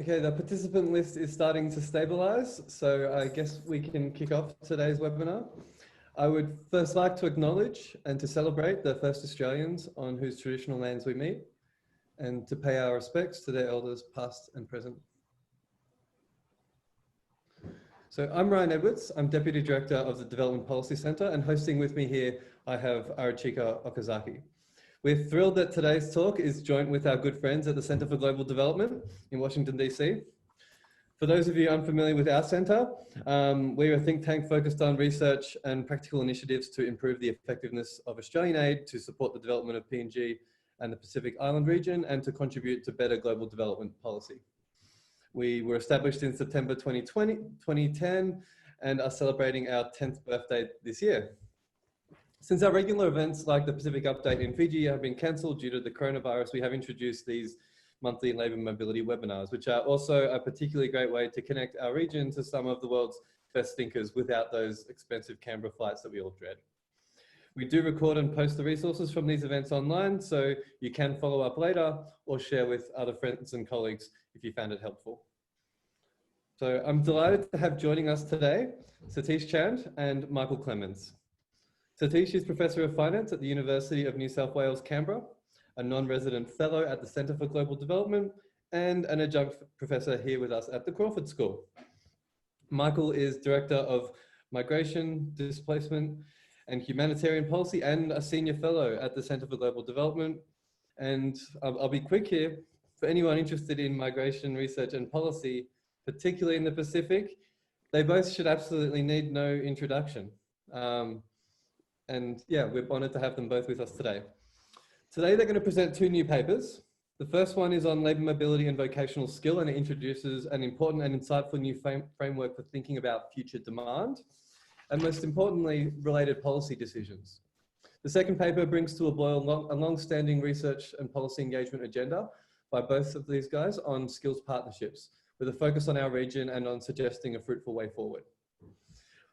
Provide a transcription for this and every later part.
Okay, the participant list is starting to stabilize, so I guess we can kick off today's webinar. I would first like to acknowledge and to celebrate the first Australians on whose traditional lands we meet, and to pay our respects to their elders past and present. So I'm Ryan Edwards, I'm Deputy Director of the Development Policy Centre, and hosting with me here I have Arachika Okazaki. We're thrilled that today's talk is joint with our good friends at the Centre for Global Development in Washington, DC. For those of you unfamiliar with our centre, we're a think tank focused on research and practical initiatives to improve the effectiveness of Australian aid to support the development of PNG and the Pacific Island region and to contribute to better global development policy. We were established in September 2010 and are celebrating our 10th birthday this year. Since our regular events like the Pacific Update in Fiji have been cancelled due to the coronavirus, we have introduced these monthly labour mobility webinars, which are also a particularly great way to connect our region to some of the world's best thinkers without those expensive Canberra flights that we all dread. We do record and post the resources from these events online, so you can follow up later or share with other friends and colleagues if you found it helpful. So I'm delighted to have joining us today, Satish Chand and Michael Clemens. Satish is Professor of Finance at the University of New South Wales, Canberra, a non-resident fellow at the Centre for Global Development, and an adjunct professor here with us at the Crawford School. Michael is Director of Migration, Displacement, and Humanitarian Policy, and a Senior Fellow at the Centre for Global Development. And I'll be quick here. For anyone interested in migration research and policy, particularly in the Pacific, they both should absolutely need no introduction. And yeah, we're honoured to have them both with us today. Today, they're going to present two new papers. The first one is on labour mobility and vocational skill, and it introduces an important and insightful new framework for thinking about future demand, and most importantly, related policy decisions. The second paper brings to a boil a long-standing research and policy engagement agenda by both of these guys on skills partnerships, with a focus on our region and on suggesting a fruitful way forward.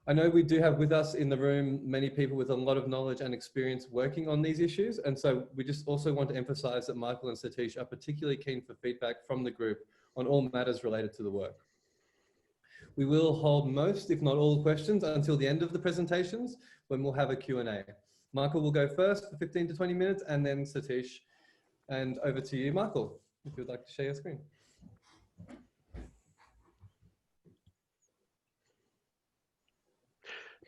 I know we do have with us in the room many people with a lot of knowledge and experience working on these issues, and so we just also want to emphasise that Michael and Satish are particularly keen for feedback from the group on all matters related to the work. We will hold most, if not all, questions until the end of the presentations, when we'll have a Q&A. Michael will go first for 15 to 20 minutes, and then Satish. And over to you, Michael, if you'd like to share your screen.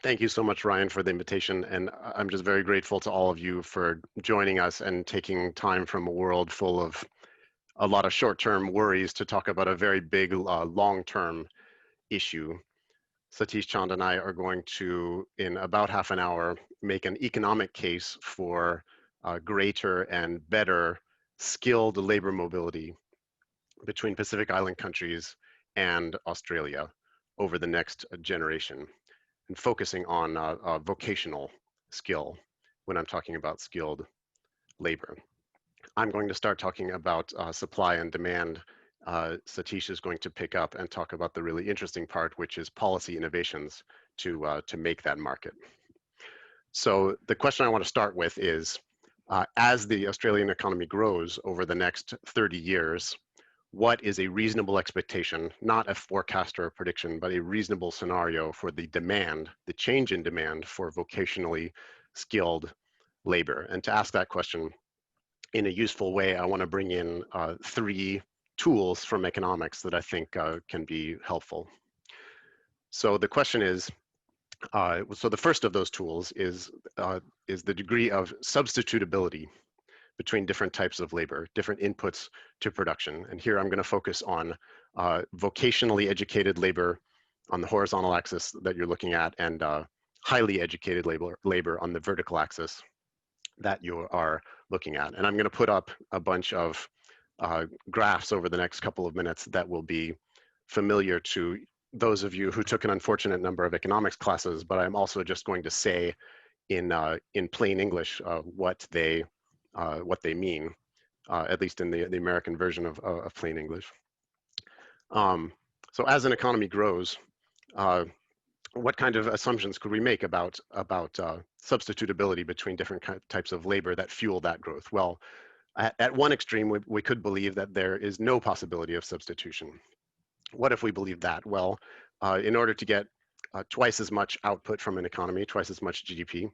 Thank you so much, Ryan, for the invitation. And I'm just very grateful to all of you for joining us and taking time from a world full of a lot of short-term worries to talk about a very big long-term issue. Satish Chand and I are going to, in about half an hour, make an economic case for greater and better skilled labor mobility between Pacific Island countries and Australia over the next generation, and focusing on vocational skill when I'm talking about skilled labor. I'm going to start talking about supply and demand. Satish is going to pick up and talk about the really interesting part, which is policy innovations to make that market. So the question I want to start with is, as the Australian economy grows over the next 30 years, what is a reasonable expectation, not a forecast or a prediction, but a reasonable scenario for the demand, the change in demand for vocationally skilled labor? And to ask that question in a useful way, I want to bring in three tools from economics that I think can be helpful. So the question is, so the first of those tools is the degree of substitutability between different types of labor, different inputs to production. And here I'm going to focus on vocationally educated labor on the horizontal axis that you're looking at, and highly educated labor on the vertical axis that you are looking at. And I'm going to put up a bunch of graphs over the next couple of minutes that will be familiar to those of you who took an unfortunate number of economics classes, but I'm also just going to say in plain English what they mean, at least in the American version of plain English. So as an economy grows, what kind of assumptions could we make about substitutability between different types of labor that fuel that growth? Well, At one extreme, we could believe that there is no possibility of substitution. What if we believe that? Well, in order to get twice as much output from an economy, twice as much GDP,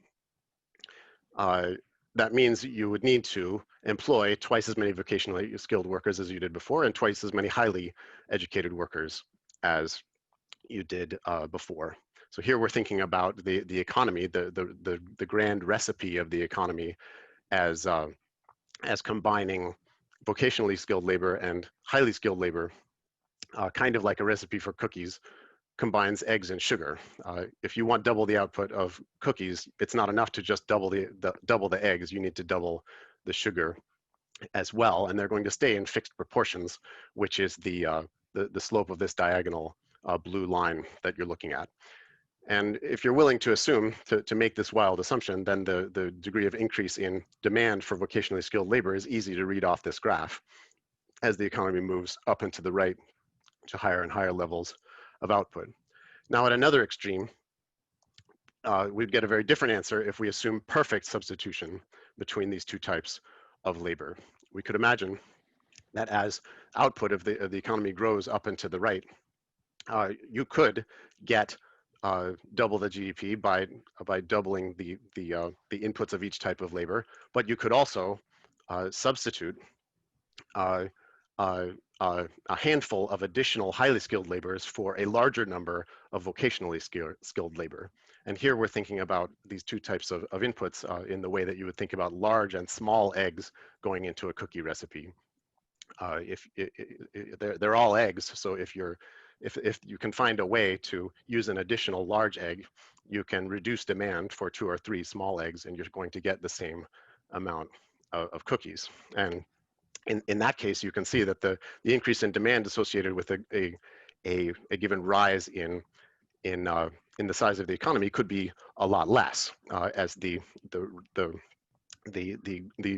that means you would need to employ twice as many vocationally skilled workers as you did before, and twice as many highly educated workers as you did before. So here we're thinking about the economy, the grand recipe of the economy as combining vocationally skilled labor and highly skilled labor, kind of like a recipe for cookies combines eggs and sugar. If you want double the output of cookies, it's not enough to just double the eggs. You need to double the sugar as well, and they're going to stay in fixed proportions, which is the slope of this diagonal blue line that you're looking at. And if you're willing to assume, to make this wild assumption, then the degree of increase in demand for vocationally skilled labor is easy to read off this graph as the economy moves up and to the right to higher and higher levels of output. Now at another extreme, we'd get a very different answer if we assume perfect substitution between these two types of labor. We could imagine that as output of the economy grows up and to the right, you could get double the GDP by doubling the inputs of each type of labor, but you could also substitute a handful of additional highly skilled laborers for a larger number of vocationally skilled labor. And here we're thinking about these two types of inputs in the way that you would think about large and small eggs going into a cookie recipe. They're all eggs, so if you can find a way to use an additional large egg, you can reduce demand for 2 or 3 small eggs, and you're going to get the same amount of cookies. And in that case, you can see that the increase in demand associated with a given rise in the size of the economy could be a lot less as the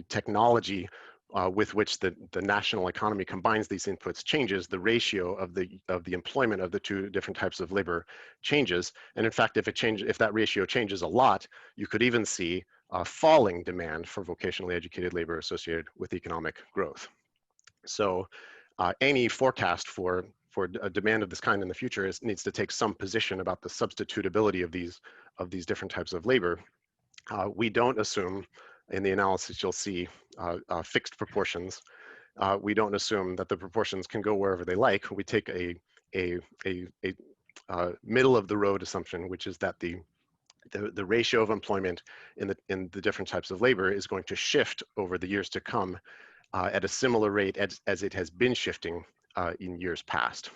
technology with which the national economy combines these inputs changes, the ratio of the employment of the two different types of labor changes. And in fact, if that ratio changes a lot, you could even see falling demand for vocationally educated labor associated with economic growth. So any forecast for a demand of this kind in the future needs to take some position about the substitutability of these different types of labor. We don't assume in the analysis you'll see fixed proportions. We don't assume that the proportions can go wherever they like. We take a middle of the road assumption, which is that the ratio of employment in the different types of labor is going to shift over the years to come at a similar rate as it has been shifting in years past.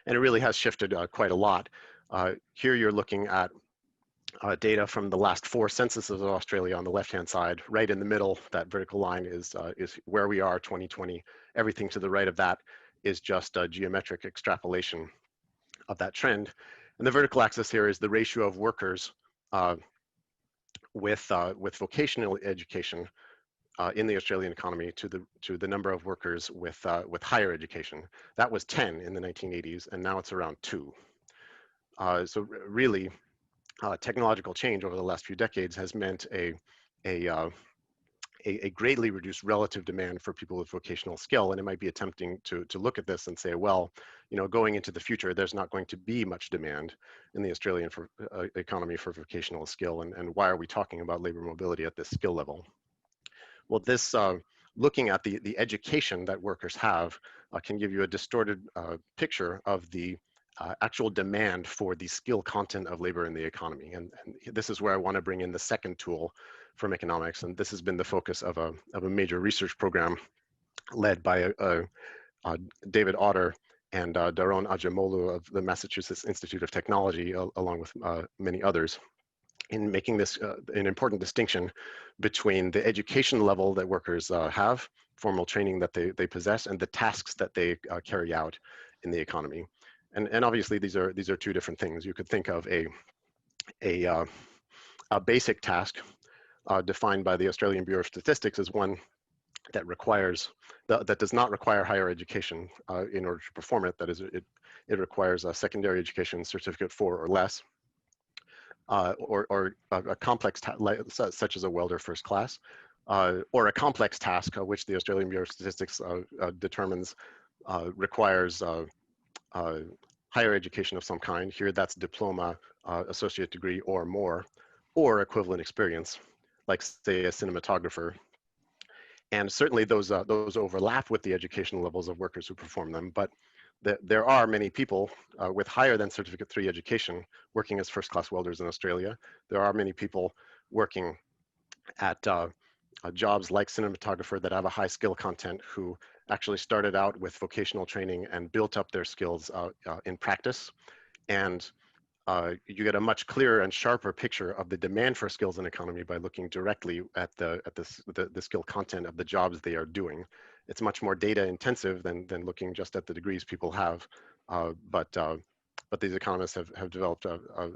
And it really has shifted quite a lot. Here you're looking at data from the last 4 censuses of Australia on the left-hand side. Right in the middle, that vertical line is where we are 2020. Everything to the right of that is just a geometric extrapolation of that trend. And the vertical axis here is the ratio of workers with vocational education in the Australian economy to the number of workers with higher education. That was 10 in the 1980s, and now it's around 2. So really, technological change over the last few decades has meant a greatly reduced relative demand for people with vocational skill. And it might be tempting to look at this and say, well, going into the future, there's not going to be much demand in the Australian economy for vocational skill. And why are we talking about labor mobility at this skill level? Well, this looking at the education that workers have can give you a distorted picture of the actual demand for the skill content of labor in the economy. And this is where I want to bring in the second tool from economics. And this has been the focus of a major research program led by David Otter and Daron Ajamolu of the Massachusetts Institute of Technology, along with many others, in making this an important distinction between the education level that workers have, formal training that they possess, and the tasks that they carry out in the economy. And obviously these are 2 different things. You could think of a basic task defined by the Australian Bureau of Statistics as one that does not require higher education in order to perform it. That is, it requires a secondary education certificate 4 or less, or a complex such as a welder first class. or a complex task, which the Australian Bureau of Statistics determines requires higher education of some kind. Here, that's diploma, associate degree, or more, or equivalent experience, like say a cinematographer. And certainly those overlap with the educational levels of workers who perform them, but there are many people with higher than Certificate 3 education working as first-class welders in Australia. There are many people working at jobs like cinematographer that have a high skill content who actually started out with vocational training and built up their skills in practice. And you get a much clearer and sharper picture of the demand for skills in economy by looking directly at the skill content of the jobs they are doing. It's much more data intensive than looking just at the degrees people have, but these economists have developed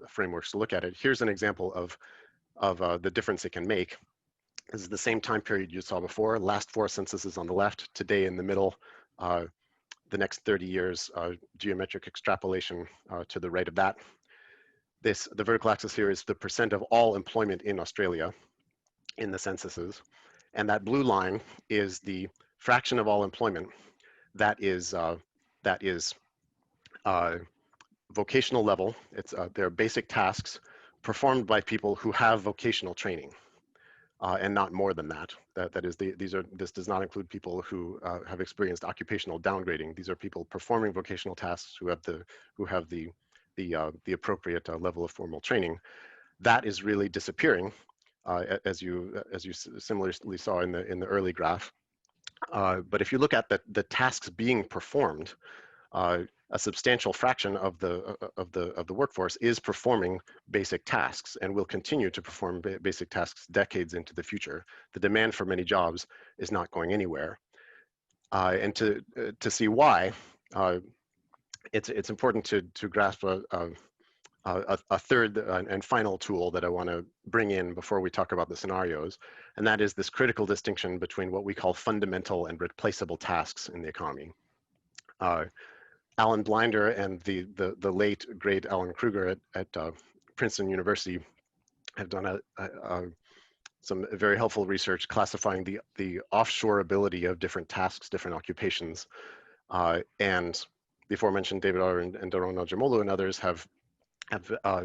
frameworks to look at it. Here's an example of the difference it can make. This is the same time period you saw before. Last 4 censuses on the left, today in the middle, the next 30 years, geometric extrapolation to the right of that. The vertical axis here is the percent of all employment in Australia in the censuses. And that blue line is the fraction of all employment that is vocational level. They're basic tasks performed by people who have vocational training. And not more than that. This does not include people who have experienced occupational downgrading. These are people performing vocational tasks who have the appropriate level of formal training. That is really disappearing, as you similarly saw in the early graph. But if you look at the tasks being performed, a substantial fraction of the workforce is performing basic tasks and will continue to perform basic tasks decades into the future. The demand for many jobs is not going anywhere. And to see why, it's important to grasp a third and final tool that I want to bring in before we talk about the scenarios, and that is this critical distinction between what we call fundamental and replaceable tasks in the economy. Alan Blinder and the late great Alan Kruger at Princeton University have done some very helpful research classifying the offshore ability of different tasks, different occupations, and the aforementioned David R. and Daron Najamolu and others have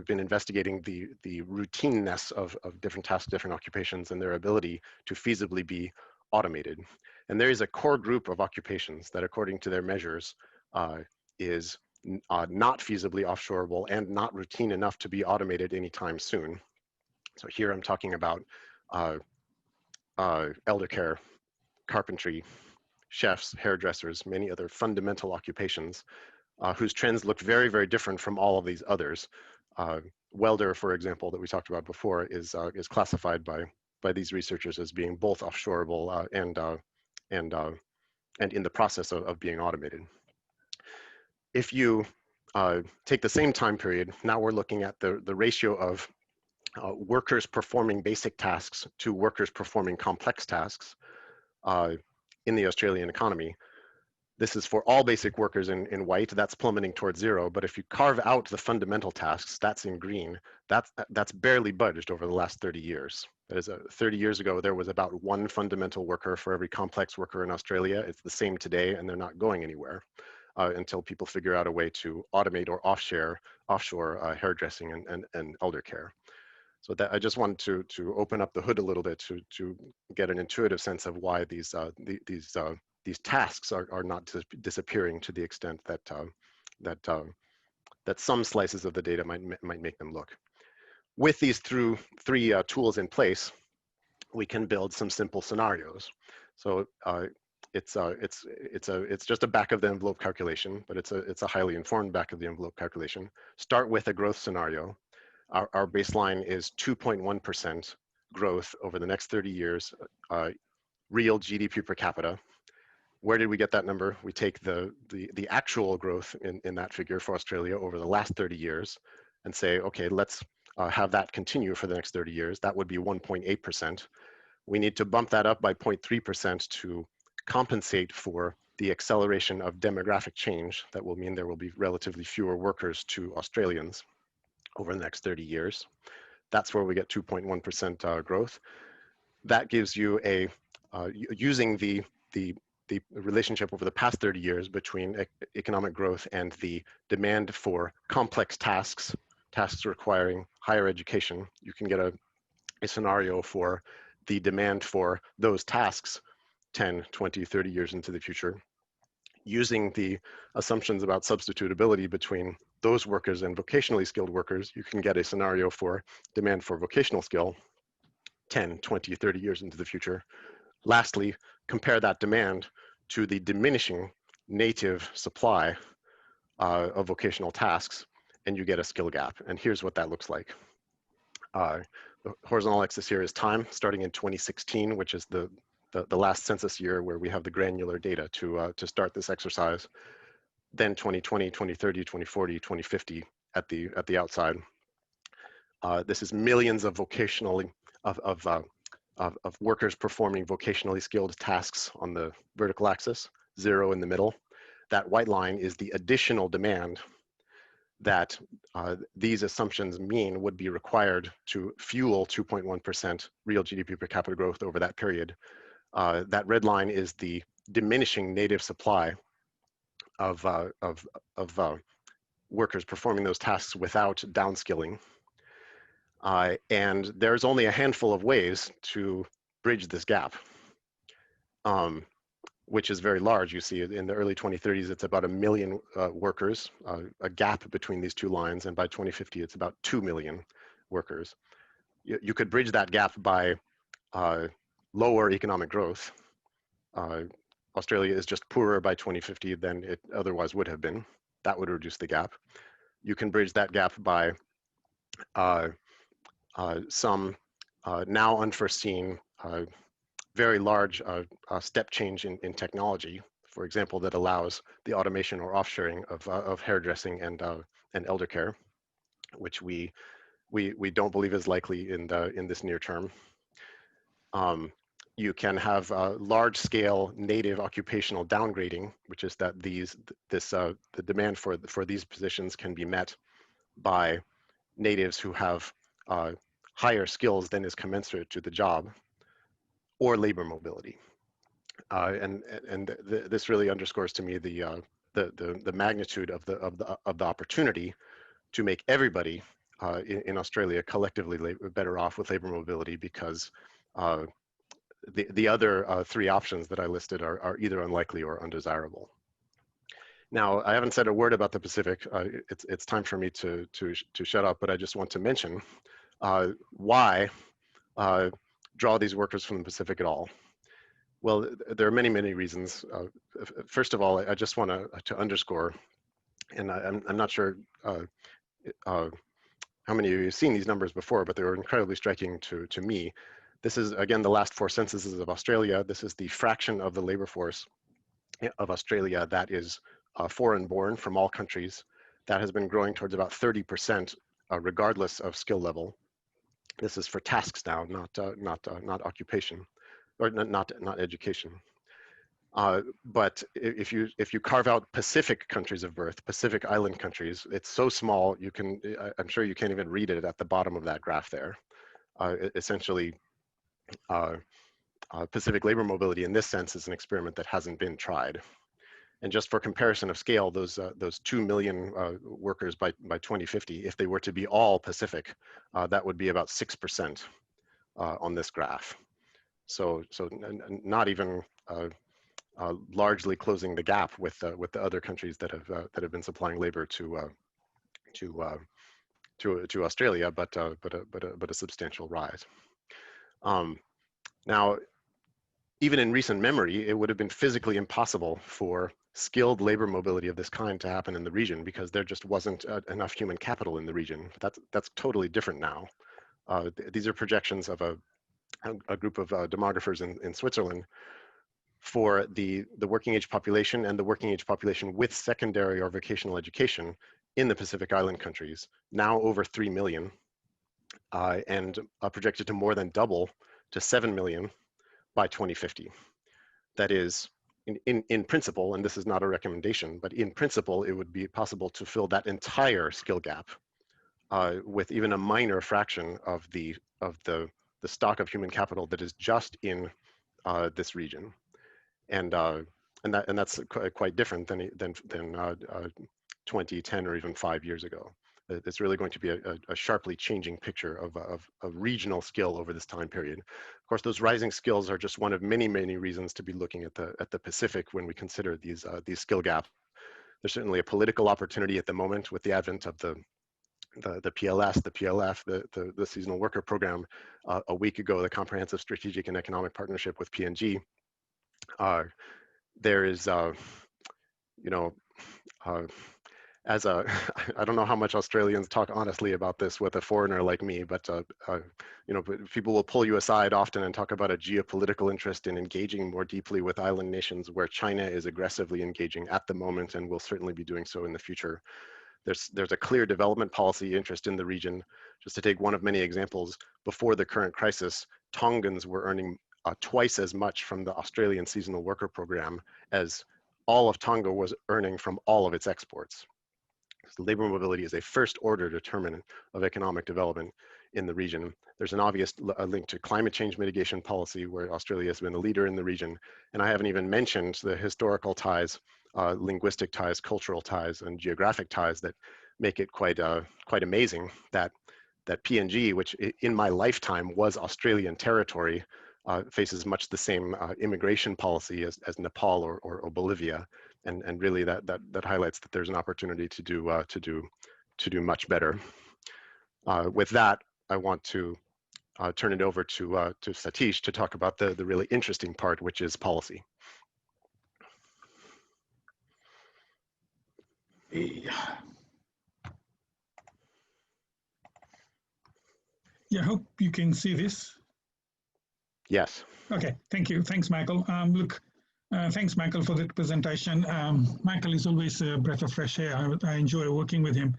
been investigating the routineness of different tasks, different occupations, and their ability to feasibly be automated. And there is a core group of occupations that, according to their measures, is not feasibly offshoreable and not routine enough to be automated anytime soon. So here I'm talking about elder care, carpentry, chefs, hairdressers, many other fundamental occupations whose trends look very, very different from all of these others. Welder, for example, that we talked about before, is classified by these researchers as being both offshoreable and in the process of being automated. If you take the same time period, now we're looking at the ratio of workers performing basic tasks to workers performing complex tasks in the Australian economy. This is for all basic workers in white, that's plummeting towards zero. But if you carve out the fundamental tasks, that's in green, that's barely budged over the last 30 years. That is 30 years ago, there was about 1 fundamental worker for every complex worker in Australia. It's the same today, and they're not going anywhere until people figure out a way to automate or offshore hairdressing and elder care. So that I just wanted to open up the hood a little bit to get an intuitive sense of why these tasks are not disappearing to the extent that some slices of the data might make them look. With these three tools in place, we can build some simple scenarios. So it's just a back of the envelope calculation, but it's a highly informed back of the envelope calculation. Start with a growth scenario. Our baseline is 2.1% growth over the next 30 years, real GDP per capita. Where did we get that number? We take the actual growth in that figure for Australia over the last 30 years and say, okay, let's have that continue for the next 30 years. That would be 1.8%. We need to bump that up by 0.3% to compensate for the acceleration of demographic change. That will mean there will be relatively fewer workers to Australians over the next 30 years. That's where we get 2.1% growth. that gives you a, using the relationship over the past 30 years between economic growth and the demand for complex tasks, tasks requiring higher education, you can get a scenario for the demand for those tasks 10, 20, 30 years into the future. Using the assumptions about substitutability between those workers and vocationally skilled workers, you can get a scenario for demand for vocational skill 10, 20, 30 years into the future. Lastly, compare that demand to the diminishing native supply of vocational tasks, and you get a skill gap. And here's what that looks like. The horizontal axis here is time, starting in 2016, which is the last census year where we have the granular data to start this exercise. Then 2020, 2030, 2040, 2050 at the outside. This is millions of vocationally of workers performing vocationally skilled tasks on the vertical axis, 0 in the middle. That white line is the additional demand that these assumptions mean would be required to fuel 2.1% real GDP per capita growth over that period. That red line is the diminishing native supply of workers performing those tasks without downskilling. And there's only a handful of ways to bridge this gap, which is very large. You see in the early 2030s, it's about 1 million workers, a gap between these two lines. And by 2050, it's about 2 million workers. You could bridge that gap by lower economic growth. Australia is just poorer by 2050 than it otherwise would have been. That would reduce the gap. You can bridge that gap by some now unforeseen very large step change in technology, for example, that allows the automation or offshoring of hairdressing and elder care, which we don't believe is likely in this near term. You can have large-scale native occupational downgrading, which is that the demand for these positions can be met by natives who have higher skills than is commensurate to the job, or labor mobility. This really underscores to me the magnitude of the opportunity to make everybody in Australia collectively better off with labor mobility, because the other three options that I listed are either unlikely or undesirable. Now, I haven't said a word about the Pacific. It's time for me to shut up, but I just want to mention why draw these workers from the Pacific at all. Well, there are many reasons. First of all, I just want to underscore, and I'm not sure how many of you have seen these numbers before, but they were incredibly striking to me. This is, again, the last 4 censuses of Australia. This is the fraction of the labor force of Australia that is foreign-born from all countries. That has been growing towards about 30%, regardless of skill level. This is for tasks now, not occupation, or not education. But if you carve out Pacific countries of birth, Pacific island countries, it's so small I'm sure you can't even read it at the bottom of that graph there. Essentially, Pacific labor mobility in this sense is an experiment that hasn't been tried. And just for comparison of scale, those 2 million workers by 2050, if they were to be all Pacific, that would be about 6% on this graph. So not even largely closing the gap with the other countries that have been supplying labor to Australia, but a substantial rise. Now, even in recent memory, it would have been physically impossible for skilled labor mobility of this kind to happen in the region, because there just wasn't enough human capital in the region. That's totally different now. These are projections of a group of demographers in Switzerland for the working age population and the working age population with secondary or vocational education in the Pacific Island countries, now over 3 million, and projected to more than double to 7 million by 2050. That is, in principle, and this is not a recommendation, but in principle, it would be possible to fill that entire skill gap with even a minor fraction of the the stock of human capital that is just in this region, and that's quite different than 2010 or even 5 years ago. It's really going to be a sharply changing picture of regional skill over this time period. Of course, those rising skills are just one of many reasons to be looking at the Pacific when we consider these skill gaps. There's certainly a political opportunity at the moment with the advent of the PLS, the PLF, the seasonal worker program. A week ago, the Comprehensive Strategic and Economic Partnership with PNG. There is, I don't know how much Australians talk honestly about this with a foreigner like me, but people will pull you aside often and talk about a geopolitical interest in engaging more deeply with island nations, where China is aggressively engaging at the moment and will certainly be doing so in the future. There's a clear development policy interest in the region. Just to take one of many examples, before the current crisis, Tongans were earning twice as much from the Australian seasonal worker program as all of Tonga was earning from all of its exports. So labor mobility is a first order determinant of economic development in the region. There's an obvious link to climate change mitigation policy, where Australia has been the leader in the region. And I haven't even mentioned the historical ties, linguistic ties, cultural ties, and geographic ties that make it quite amazing that PNG, which in my lifetime was Australian territory, faces much the same immigration policy as Nepal or Bolivia, and really that highlights that there's an opportunity to do much better. With that, I want to turn it over to Satish to talk about the really interesting part, which is policy. Yeah, I hope you can see this. Yes. Okay, thank you. Thanks, Michael. Thanks, Michael, for the presentation. Michael is always a breath of fresh air. I enjoy working with him.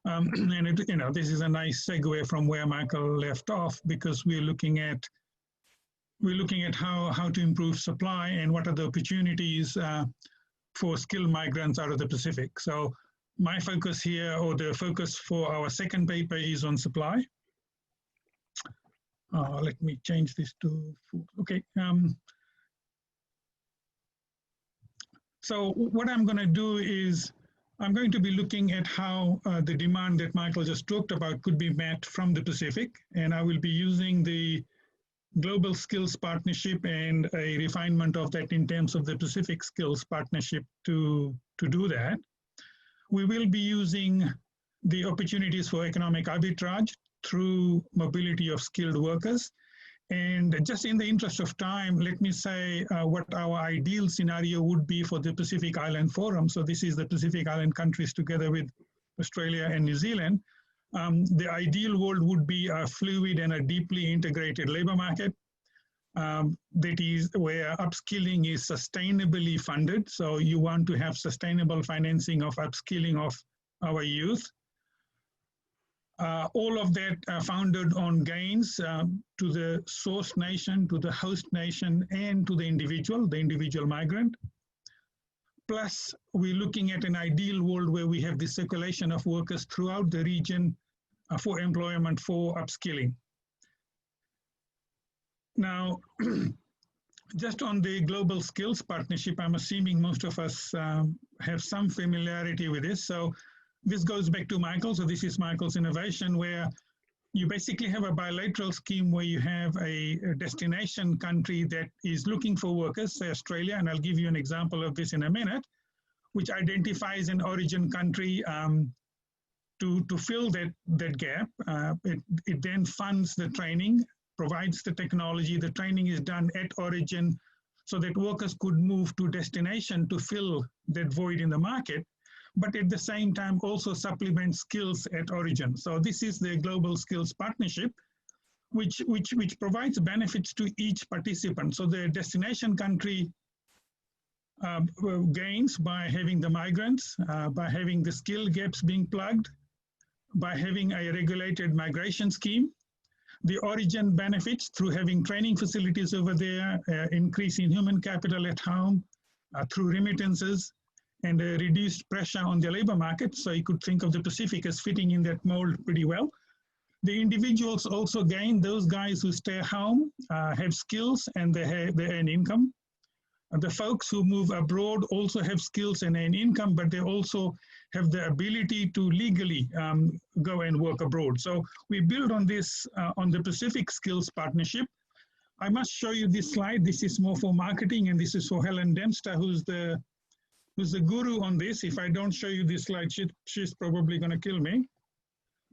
And this is a nice segue from where Michael left off, because we're looking at how to improve supply and what are the opportunities for skilled migrants out of the Pacific. So my focus here, or the focus for our second paper, is on supply. Let me change this to food. Okay. So what I'm going to do is I'm going to be looking at how the demand that Michael just talked about could be met from the Pacific, and I will be using the Global Skills Partnership and a refinement of that in terms of the Pacific Skills Partnership to do that. We will be using the opportunities for economic arbitrage through mobility of skilled workers. And just in the interest of time, let me say what our ideal scenario would be for the Pacific Island Forum. So this is the Pacific Island countries together with Australia and New Zealand. The ideal world would be a fluid and a deeply integrated labor market that is where upskilling is sustainably funded. So you want to have sustainable financing of upskilling of our youth. All of that founded on gains to the source nation, to the host nation, and to the individual migrant. Plus, we're looking at an ideal world where we have the circulation of workers throughout the region for employment, for upskilling. Now, just on the Global Skills Partnership, I'm assuming most of us have some familiarity with this. So this goes back to Michael. So this is Michael's innovation, where you basically have a bilateral scheme where you have a destination country that is looking for workers, say Australia, and I'll give you an example of this in a minute, which identifies an origin country to fill that gap. It then funds the training, provides the technology. The training is done at origin so that workers could move to destination to fill that void in the market, but at the same time also supplement skills at origin. So this is the Global Skills Partnership, which provides benefits to each participant. So the destination country gains by having the migrants, by having the skill gaps being plugged, by having a regulated migration scheme. The origin benefits through having training facilities over there, increase in human capital at home, through remittances, and reduced pressure on the labor market. So you could think of the Pacific as fitting in that mold pretty well. The individuals also gain. Those guys who stay home have skills and they earn income. The folks who move abroad also have skills and earn income, but they also have the ability to legally go and work abroad. So we build on this, on the Pacific Skills Partnership. I must show you this slide. This is more for marketing, and this is for Helen Dempster, who's the guru on this. If I don't show you this slide, she's probably going to kill me.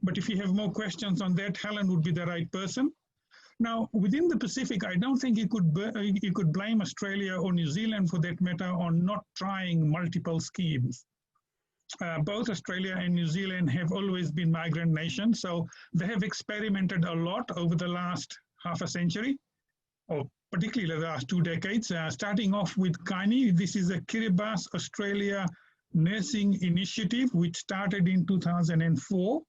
But if you have more questions on that, Helen would be the right person. Now, within the Pacific, I don't think you could blame Australia or New Zealand, for that matter, on not trying multiple schemes. Both Australia and New Zealand have always been migrant nations, so they have experimented a lot over the last half a century, or particularly the last 2 decades, starting off with Kani. This is a Kiribati, Australia nursing initiative, which started in 2004.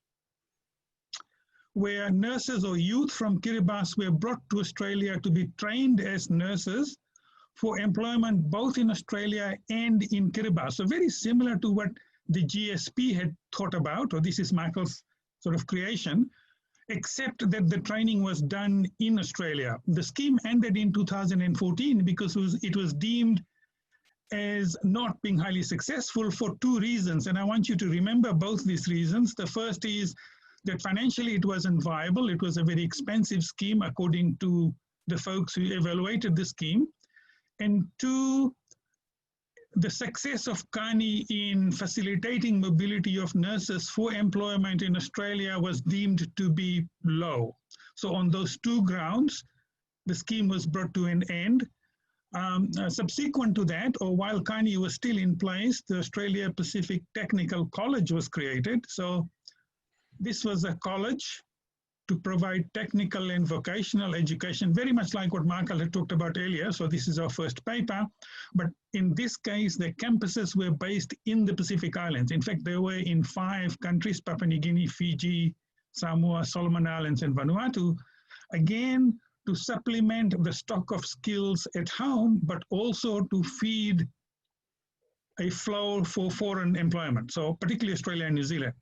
Where nurses or youth from Kiribati were brought to Australia to be trained as nurses for employment both in Australia and in Kiribati. So very similar to what the GSP had thought about, or this is Michael's sort of creation, except that the training was done in Australia. The scheme ended in 2014 because it was deemed as not being highly successful for 2 reasons. And I want you to remember both these reasons. The first is that financially it wasn't viable. It was a very expensive scheme according to the folks who evaluated the scheme. And 2, the success of Kani in facilitating mobility of nurses for employment in Australia was deemed to be low. So on those 2 grounds, the scheme was brought to an end. Subsequent to that, or while Kani was still in place, the Australia Pacific Technical College was created. So this was a college to provide technical and vocational education, very much like what Michael had talked about earlier. So this is our first paper. But in this case, the campuses were based in the Pacific Islands. In fact, they were in 5 countries, Papua New Guinea, Fiji, Samoa, Solomon Islands, and Vanuatu, again, to supplement the stock of skills at home, but also to feed a flow for foreign employment, so particularly Australia and New Zealand.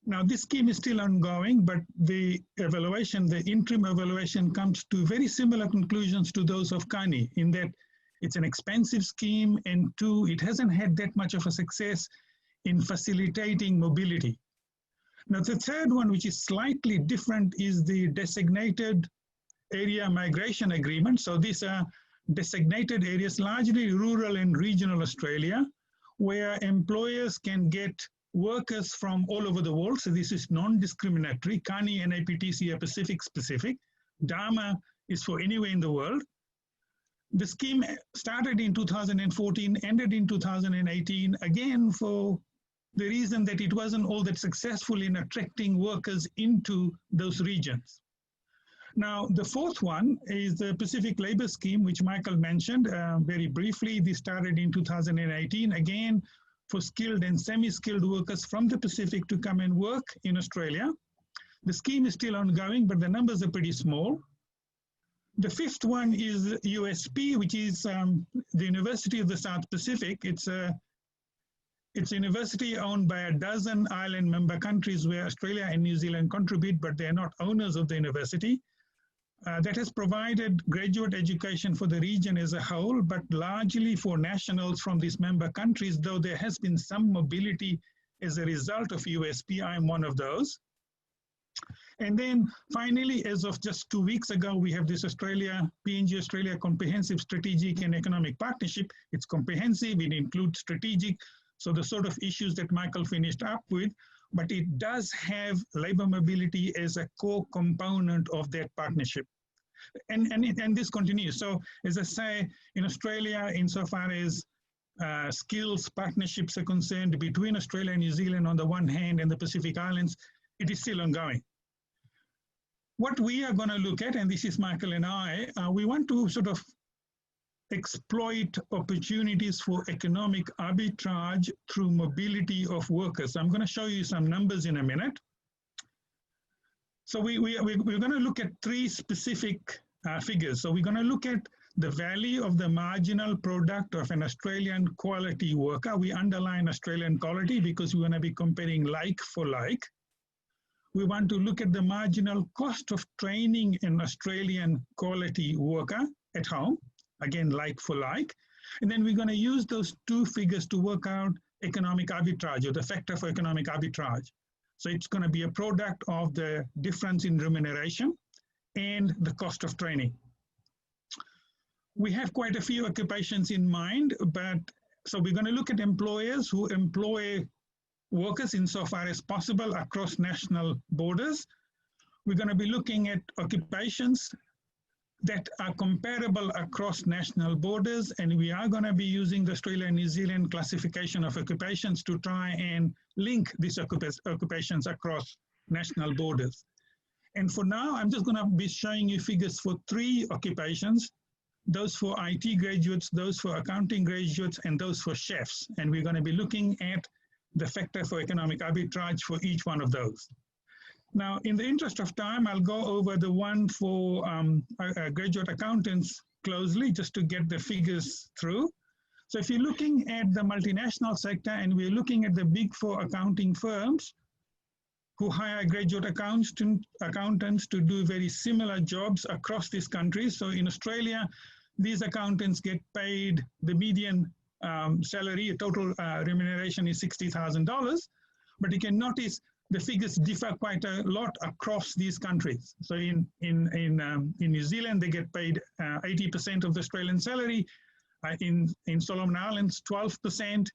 Now, this scheme is still ongoing, but the evaluation, the interim evaluation, comes to very similar conclusions to those of Kani, in that it's an expensive scheme, and 2, it hasn't had that much of a success in facilitating mobility. Now, the third one, which is slightly different, is the designated area migration agreement. So these are designated areas, largely rural and regional Australia, where employers can get workers from all over the world. So this is non-discriminatory. Kani and APTC are Pacific specific. Dharma is for anywhere in the world. The scheme started in 2014, ended in 2018, again for the reason that it wasn't all that successful in attracting workers into those regions. Now, the fourth one is the Pacific Labor Scheme, which Michael mentioned very briefly. This started in 2018, again, for skilled and semi-skilled workers from the Pacific to come and work in Australia. The scheme is still ongoing, but the numbers are pretty small. The fifth one is USP, which is the University of the South Pacific. It's a university owned by a dozen island member countries where Australia and New Zealand contribute, but they're not owners of the university. That has provided graduate education for the region as a whole, but largely for nationals from these member countries, though there has been some mobility as a result of USP. I'm one of those. And then finally, as of just 2 weeks ago, we have this PNG Australia Comprehensive Strategic and Economic Partnership. It's comprehensive, it includes strategic, so the sort of issues that Michael finished up with, but it does have labor mobility as a core component of that partnership. And this continues. So as I say, in Australia, insofar as skills partnerships are concerned between Australia and New Zealand on the one hand and the Pacific Islands, it is still ongoing. What we are going to look at, and this is Michael and I, we want to sort of exploit opportunities for economic arbitrage through mobility of workers. I'm going to show you some numbers in a minute. So we're going to look at 3 specific figures. So we're going to look at the value of the marginal product of an Australian quality worker. We underline Australian quality because we want to be comparing like for like. We want to look at the marginal cost of training an Australian quality worker at home, again, like for like. And then we're going to use those two figures to work out economic arbitrage, or the factor for economic arbitrage. So it's going to be a product of the difference in remuneration and the cost of training. We have quite a few occupations in mind, but so we're going to look at employers who employ workers insofar as possible across national borders. We're going to be looking at occupations that are comparable across national borders, and we are going to be using the Australia and New Zealand classification of occupations to try and link these occupations across national borders. And for now, I'm just going to be showing you figures for 3 occupations, those for IT graduates, those for accounting graduates, and those for chefs. And we're going to be looking at the factor for economic arbitrage for each one of those. Now, in the interest of time, I'll go over the one for graduate accountants closely, just to get the figures through. So if you're looking at the multinational sector, and we're looking at the big 4 accounting firms who hire graduate accountants to do very similar jobs across these countries. So in Australia, these accountants get paid the median salary, total remuneration is $60,000, but you can notice the figures differ quite a lot across these countries. So in New Zealand, they get paid 80% of the Australian salary, in Solomon Islands, 12%,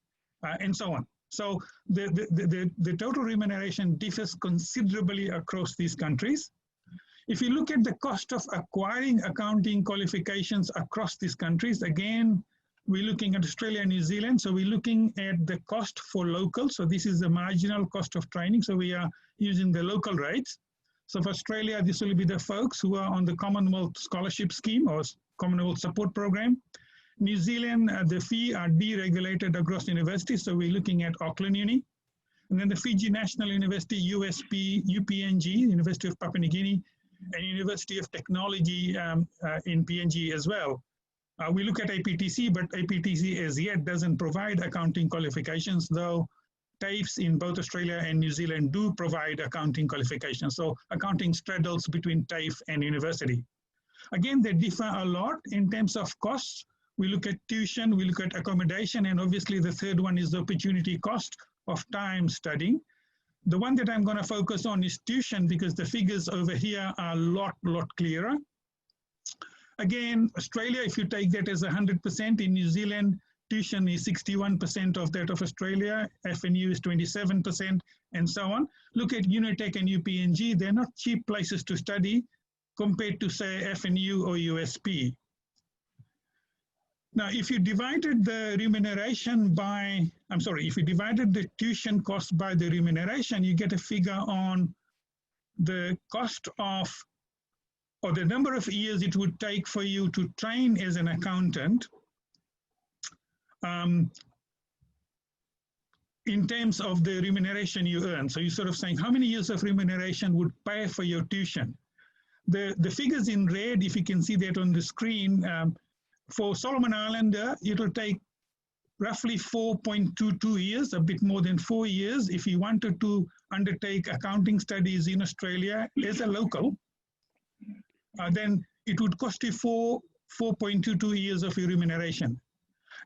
and so on. So the total remuneration differs considerably across these countries. If you look at the cost of acquiring accounting qualifications across these countries, again, we're looking at Australia and New Zealand. So we're looking at the cost for local. So this is the marginal cost of training. So we are using the local rates. So for Australia, this will be the folks who are on the Commonwealth Scholarship Scheme or Commonwealth Support Program. New Zealand, the fee are deregulated across universities. So we're looking at Auckland Uni. And then the Fiji National University, USP, UPNG, University of Papua New Guinea, and University of Technology in PNG as well. We look at APTC, but APTC as yet doesn't provide accounting qualifications, though TAFEs in both Australia and New Zealand do provide accounting qualifications. So accounting straddles between TAFE and university. Again, they differ a lot in terms of costs. We look at tuition, we look at accommodation, and obviously the third one is the opportunity cost of time studying. The one that I'm going to focus on is tuition, because the figures over here are a lot clearer. Again, Australia, if you take that as 100%, in New Zealand, tuition is 61% of that of Australia, FNU is 27%, and so on. Look at Unitec and UPNG, they're not cheap places to study compared to, say, FNU or USP. Now, if you divided the remuneration by, if you divided the tuition cost by the remuneration, you get a figure on the cost of, or the number of years it would take for you to train as an accountant in terms of the remuneration you earn. So you're sort of saying how many years of remuneration would pay for your tuition. The figures in red, if you can see that on the screen, for Solomon Islander, it will take roughly 4.22 years, a bit more than 4 years, if you wanted to undertake accounting studies in Australia as a local. Then it would cost you 4.22 years of your remuneration.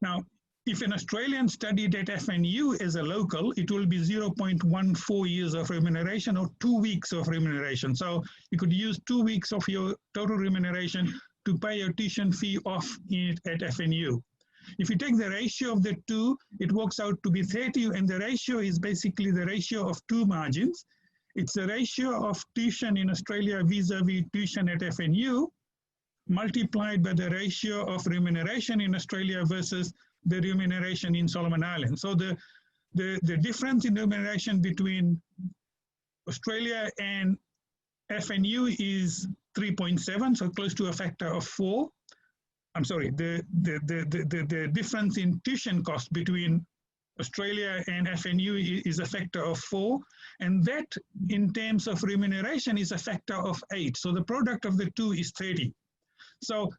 Now, if an Australian studied at FNU as a local, it will be 0.14 years of remuneration or 2 weeks of remuneration. So you could use 2 weeks of your total remuneration to pay your tuition fee off at FNU. If you take the ratio of the two, it works out to be 30, and the ratio is basically the ratio of 2 margins. It's the ratio of tuition in Australia vis-a-vis tuition at FNU multiplied by the ratio of remuneration in Australia versus the remuneration in Solomon Islands. So the difference in remuneration between Australia and FNU is 3.7, so close to a factor of 4. The difference in tuition cost between Australia and FNU is a factor of 4, and that in terms of remuneration is a factor of 8. So the product of the two is 30. So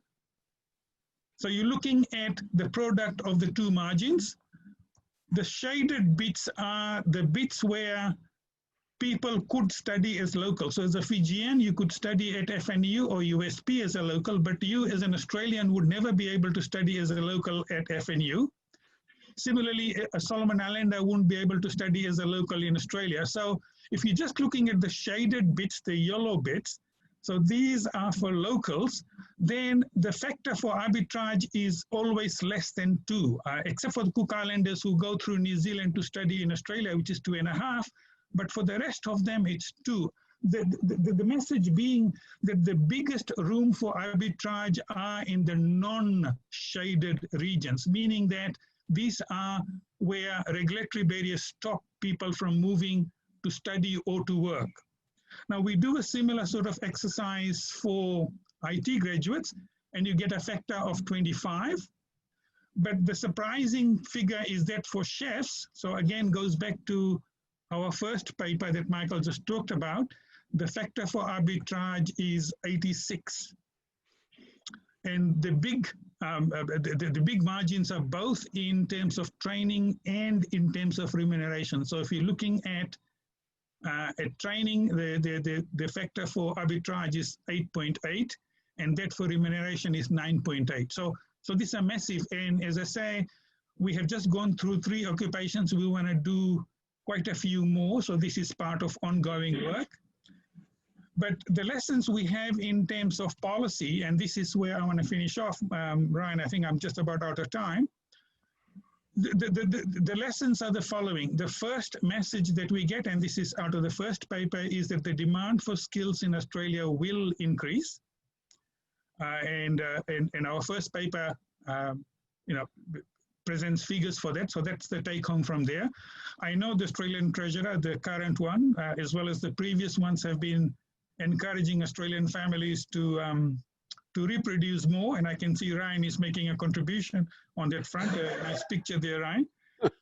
you're looking at the product of the two margins. The shaded bits are the bits where people could study as local. So as a Fijian, you could study at FNU or USP as a local, but you as an Australian would never be able to study as a local at FNU. Similarly, a Solomon Islander wouldn't be able to study as a local in Australia. So if you're just looking at the shaded bits, the yellow bits, so these are for locals, then the factor for arbitrage is always less than 2, except for the Cook Islanders who go through New Zealand to study in Australia, which is 2.5. But for the rest of them, it's 2. The message being that the biggest room for arbitrage are in the non-shaded regions, meaning that these are where regulatory barriers stop people from moving to study or to work. Now, we do a similar sort of exercise for IT graduates, and you get a factor of 25. But the surprising figure is that for chefs, so again, goes back to our first paper that Michael just talked about, the factor for arbitrage is 86. And the big margins are both in terms of training and in terms of remuneration. So if you're looking at training, the factor for arbitrage is 8.8, and that for remuneration is 9.8. So these are massive. And as I say, we have just gone through 3 occupations. We want to do quite a few more. So this is part of ongoing work. But the lessons we have in terms of policy, and this is where I want to finish off, Ryan, I think I'm just about out of time. The lessons are the following. The first message that we get, and this is out of the first paper, is that the demand for skills in Australia will increase. And our first paper, presents figures for that. So that's the take home from there. I know the Australian Treasurer, the current one, as well as the previous ones, have been encouraging Australian families to reproduce more, and I can see Ryan is making a contribution on that front. A nice picture there, Ryan. But,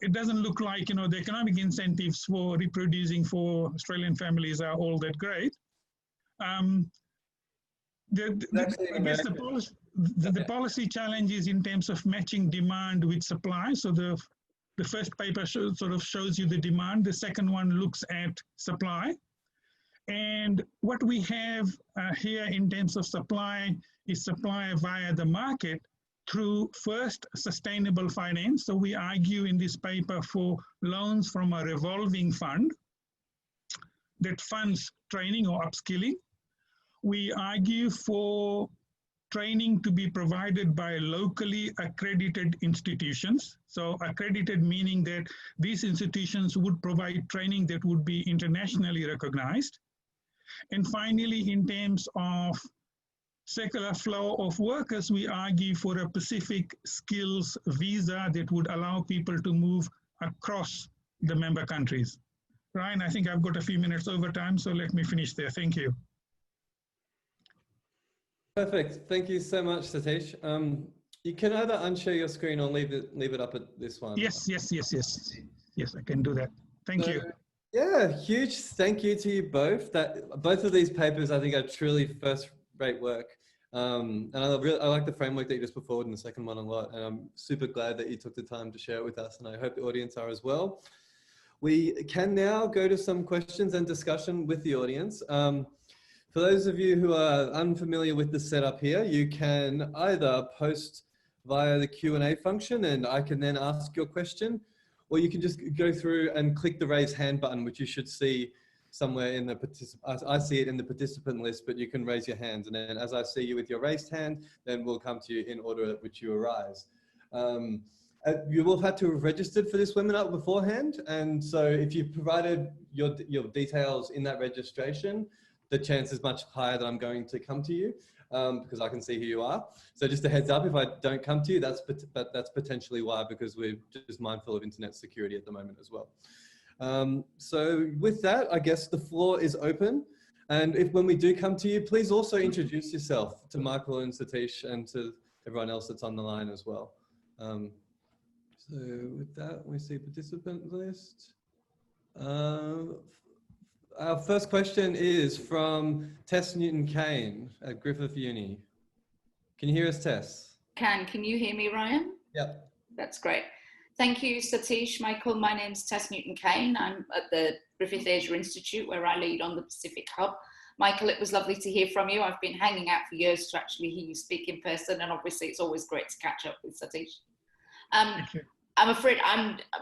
it doesn't look like the economic incentives for reproducing for Australian families are all that great. I guess the policy challenge is in terms of matching demand with supply. So the first paper sort of shows you the demand. The second one looks at supply. And what we have here in terms of supply is supply via the market through first sustainable finance. So we argue in this paper for loans from a revolving fund that funds training or upskilling. We argue for training to be provided by locally accredited institutions. So accredited meaning that these institutions would provide training that would be internationally recognized. And finally, in terms of circular flow of workers, we argue for a Pacific skills visa that would allow people to move across the member countries. Ryan, I think I've got a few minutes over time, so let me finish there. Thank you. Perfect. Thank you so much, Satish. You can either unshare your screen or leave it up at this one. Yes, I can do that. Thank you. Yeah, huge thank you to you both. Both of these papers, I think, are truly first-rate work. And I like the framework that you just put forward in the second one a lot. And I'm super glad that you took the time to share it with us. And I hope the audience are as well. We can now go to some questions and discussion with the audience. For those of you who are unfamiliar with the setup here, you can either post via the Q&A function and I can then ask your question, or you can just go through and click the raise hand button, which you should see somewhere in the I see it in the participant list, but you can raise your hands. And then as I see you with your raised hand, then we'll come to you in order at which you arise. You will have to have registered for this webinar beforehand. And so if you provided your details in that registration, the chance is much higher that I'm going to come to you because I can see who you are. So just a heads up, if I don't come to you, that's potentially why, because we're just mindful of internet security at the moment as well. So with that, I guess the floor is open. And when we do come to you, please also introduce yourself to Michael and Satish and to everyone else that's on the line as well. So with that, we see participant list. Our first question is from Tess Newton-Kane at Griffith Uni. Can you hear us, Tess? Can you hear me, Ryan? Yep. That's great. Thank you, Satish. Michael, my name's Tess Newton-Kane. I'm at the Griffith Asia Institute, where I lead on the Pacific Hub. Michael, it was lovely to hear from you. I've been hanging out for years to actually hear you speak in person, and obviously it's always great to catch up with Satish. I'm afraid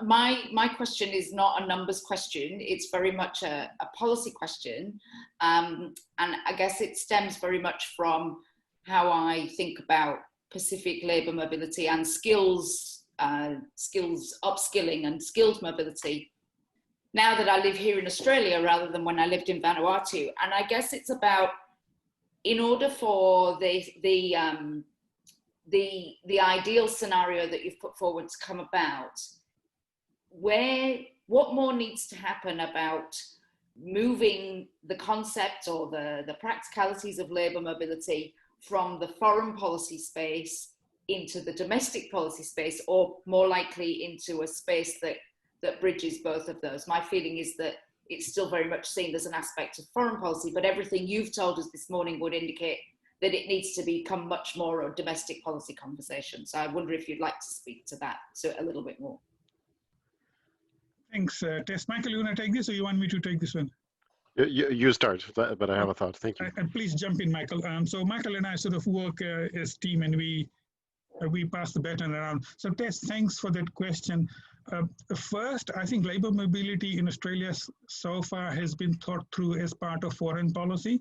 my question is not a numbers question. It's very much a policy question. And I guess it stems very much from how I think about Pacific labour mobility and skills upskilling and skilled mobility now that I live here in Australia rather than when I lived in Vanuatu. And I guess it's about, in order for the ideal scenario that you've put forward to come about, what more needs to happen about moving the concept or the practicalities of labour mobility from the foreign policy space into the domestic policy space, or more likely into a space that bridges both of those? My feeling is that it's still very much seen as an aspect of foreign policy, but everything you've told us this morning would indicate that it needs to become much more a domestic policy conversation. So I wonder if you'd like to speak to that a little bit more. Thanks, Tess. Michael, you want to take this, or you want me to take this one? You start, but I have a thought. Thank you. And please jump in, Michael. So Michael and I sort of work as a team, and we pass the baton around. So Tess, thanks for that question. First, I think labour mobility in Australia so far has been thought through as part of foreign policy.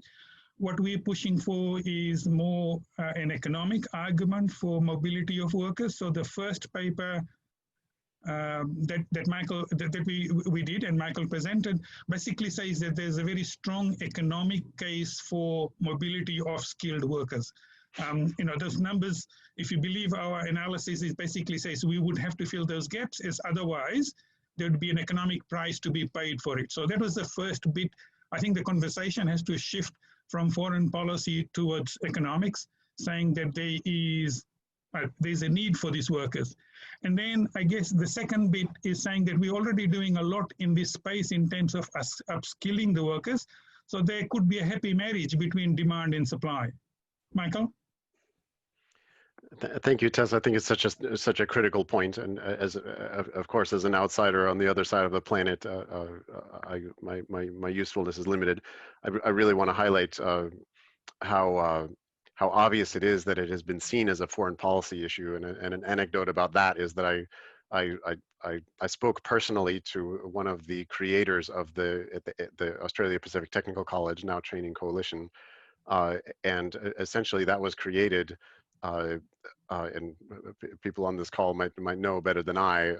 What we're pushing for is more an economic argument for mobility of workers. So the first paper that we did and Michael presented basically says that there's a very strong economic case for mobility of skilled workers. Those numbers, if you believe our analysis, it basically says we would have to fill those gaps, as otherwise there would be an economic price to be paid for it. So that was the first bit. I think the conversation has to shift from foreign policy towards economics, saying that there's a need for these workers. And then I guess the second bit is saying that we're already doing a lot in this space in terms of upskilling the workers. So there could be a happy marriage between demand and supply. Michael? Thank you, Tess. I think it's such a critical point, and of course, as an outsider on the other side of the planet, my usefulness is limited. I really want to highlight how obvious it is that it has been seen as a foreign policy issue, and an anecdote about that is that I spoke personally to one of the creators of the Australia Pacific Technical College, now Training Coalition, and essentially that was created. And people on this call might know better than I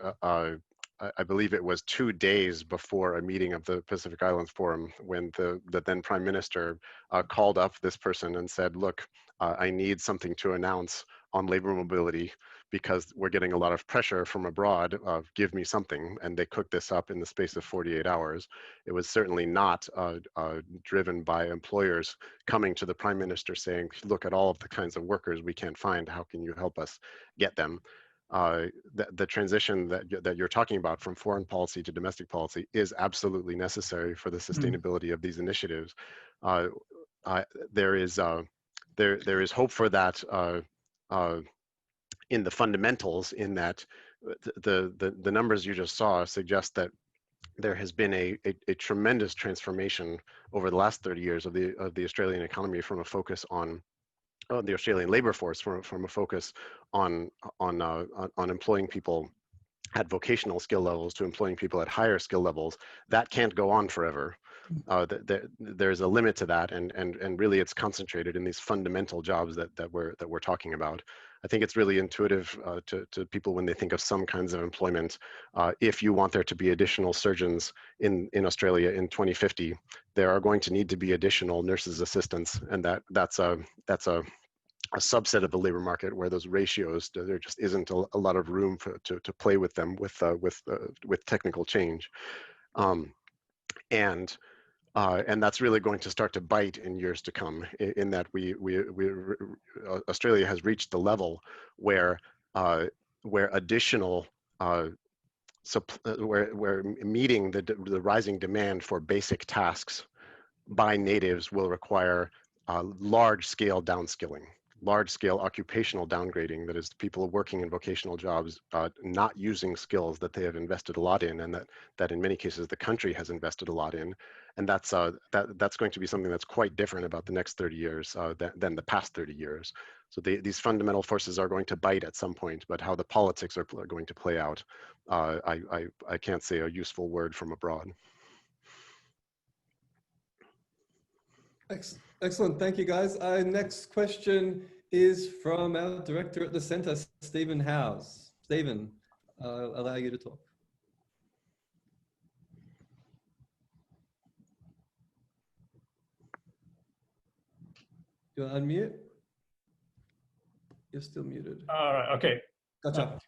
believe it was 2 days before a meeting of the Pacific Islands Forum when the then Prime Minister called up this person and said, look, I need something to announce on labor mobility because we're getting a lot of pressure from abroad, give me something. And they cooked this up in the space of 48 hours. It was certainly not driven by employers coming to the Prime Minister saying, look at all of the kinds of workers we can't find, how can you help us get them? The transition that you're talking about from foreign policy to domestic policy is absolutely necessary for the sustainability of these initiatives. There is hope for that in the fundamentals, in that the numbers you just saw suggest that there has been a tremendous transformation over the last 30 years of the Australian economy from a focus on the Australian labor force, from a focus on employing people at vocational skill levels to employing people at higher skill levels. That can't go on forever. There's a limit to that, and really it's concentrated in these fundamental jobs that we're talking about. I think it's really intuitive to people when they think of some kinds of employment. If you want there to be additional surgeons in Australia in 2050, there are going to need to be additional nurses assistants, and that's a subset of the labor market where those ratios, there just isn't a lot of room to play with them with technical change, and that's really going to start to bite in years to come. In that Australia has reached the level where additional where meeting the rising demand for basic tasks by natives will require large scale downskilling. large-scale occupational downgrading, that is, people working in vocational jobs not using skills that they have invested a lot in, and that in many cases the country has invested a lot in, and that's going to be something that's quite different about the next 30 years than the past 30 years. So these fundamental forces are going to bite at some point, but how the politics are going to play out, I can't say a useful word from abroad. Excellent, thank you guys. Our next question is from our director at the center, Stephen Howes. Stephen, I'll allow you to talk. Do you want to unmute? You're still muted. All right, okay. Gotcha.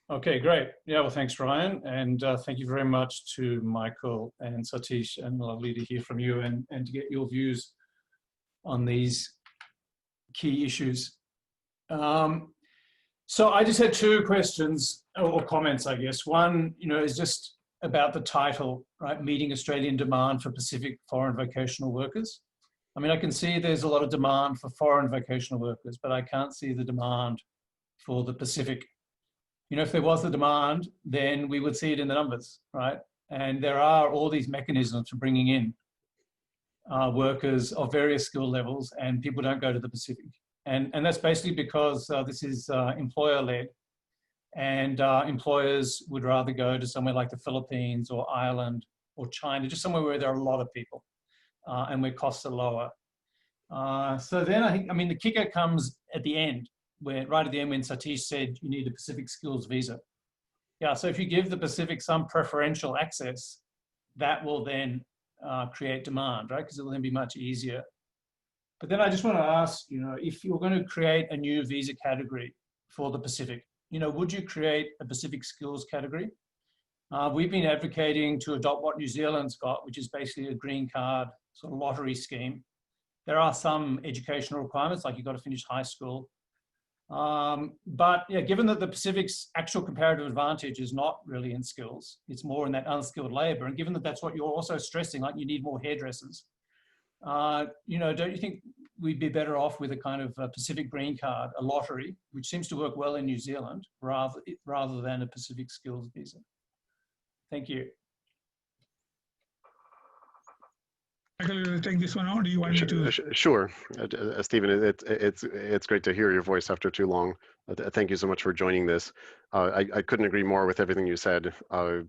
Okay, great. Yeah, well, thanks, Ryan. And thank you very much to Michael and Satish, and lovely to hear from you and to get your views on these key issues. So I just had two questions or comments, I guess. One, is just about the title, right? Meeting Australian demand for Pacific foreign vocational workers. I mean, I can see there's a lot of demand for foreign vocational workers, but I can't see the demand for the Pacific. If there was the demand, then we would see it in the numbers, right? And there are all these mechanisms for bringing in workers of various skill levels, and people don't go to the Pacific. And that's basically because this is employer-led, and employers would rather go to somewhere like the Philippines or Ireland or China, just somewhere where there are a lot of people and where costs are lower. So then I mean, the kicker comes at the end, right at the end when Satish said you need a Pacific skills visa. Yeah, so if you give the Pacific some preferential access, that will then create demand, right? Because it will then be much easier. But then I just want to ask, if you're going to create a new visa category for the Pacific, would you create a Pacific skills category? We've been advocating to adopt what New Zealand's got, which is basically a green card sort of lottery scheme. There are some educational requirements, like you've got to finish high school. But yeah, given that the Pacific's actual comparative advantage is not really in skills, it's more in that unskilled labor, and given that that's what you're also stressing, like you need more hairdressers, don't you think we'd be better off with a kind of a Pacific green card, a lottery, which seems to work well in New Zealand, rather than a Pacific skills visa? Thank you. Michael, you want to take this one on? Do you want me to? Sure, Stephen. It's great to hear your voice after too long. Thank you so much for joining this. I couldn't agree more with everything you said. I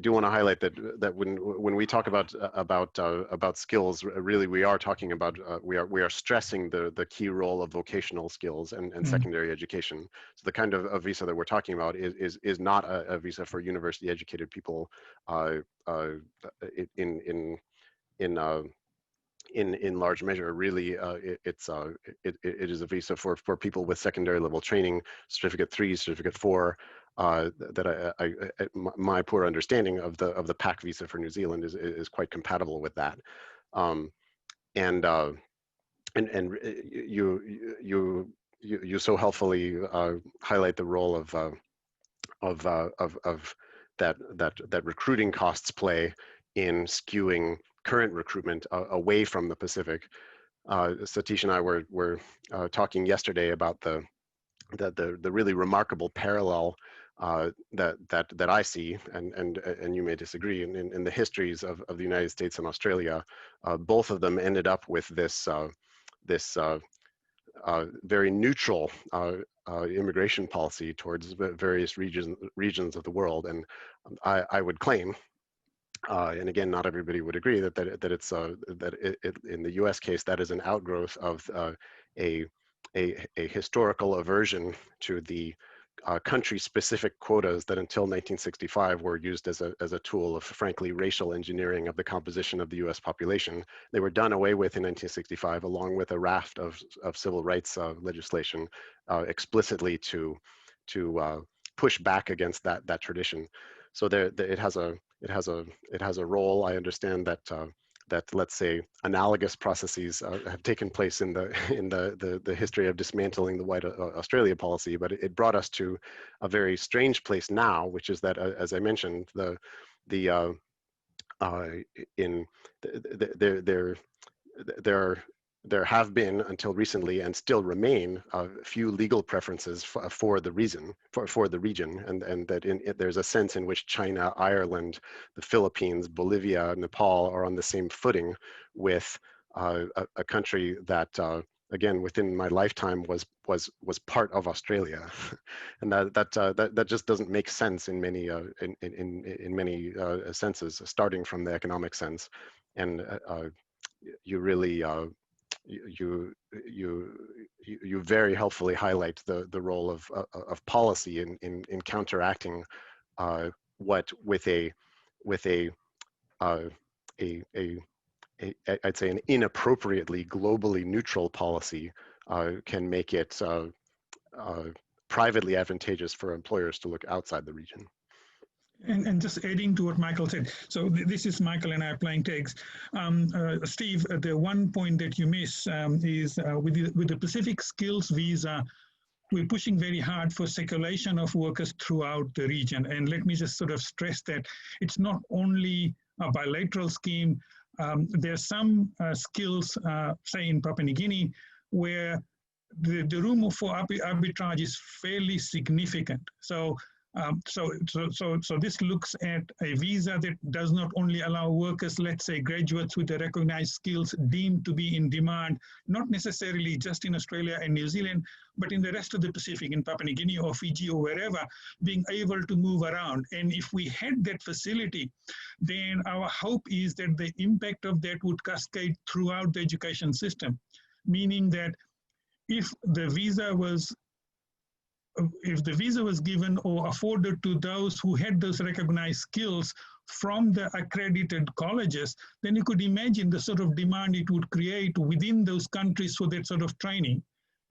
do want to highlight that when we talk about skills, really we are talking about we are stressing the key role of vocational skills and secondary education. So the kind of a visa that we're talking about is not a visa for university educated people in large measure. Really, it is a visa for people with secondary level training, certificate 3, certificate 4. That my poor understanding of the PAC visa for New Zealand is quite compatible with that, and you so helpfully highlight the role of that recruiting costs play in skewing current recruitment away from the Pacific. Satish and I were talking yesterday about the really remarkable parallel that I see, and you may disagree, in the histories of the United States and Australia. Both of them ended up with this very neutral immigration policy towards various regions of the world, and I would claim, and again, not everybody would agree, that in the U.S. case, that is an outgrowth of a historical aversion to the country-specific quotas that until 1965 were used as a tool of, frankly, racial engineering of the composition of the U.S. population. They were done away with in 1965, along with a raft of civil rights legislation, explicitly to push back against that tradition. So it has a role. I understand that let's say analogous processes have taken place in the history of dismantling the white Australia policy, but it brought us to a very strange place now, which is that, as I mentioned, there are there have been until recently and still remain a few legal preferences for the region, and that there's a sense in which China, Ireland, the Philippines, Bolivia, Nepal are on the same footing with a country that again within my lifetime was part of Australia, and that just doesn't make sense in many in many senses, starting from the economic sense, and you really you very helpfully highlight the role of policy in counteracting what with I'd say an inappropriately globally neutral policy can make it privately advantageous for employers to look outside the region. And just adding to what Michael said, so this is Michael and I playing tags. Steve, the one point that you miss is with the Pacific Skills Visa, we're pushing very hard for circulation of workers throughout the region. And let me just sort of stress that it's not only a bilateral scheme. There are some skills, say in Papua New Guinea, where the room for arbitrage is fairly significant. So this looks at a visa that does not only allow workers, let's say graduates with the recognized skills deemed to be in demand, not necessarily just in Australia and New Zealand, but in the rest of the Pacific, in Papua New Guinea or Fiji or wherever, being able to move around. And if we had that facility, then our hope is that the impact of that would cascade throughout the education system, meaning that if the visa was given or afforded to those who had those recognized skills from the accredited colleges, then you could imagine the sort of demand it would create within those countries for that sort of training,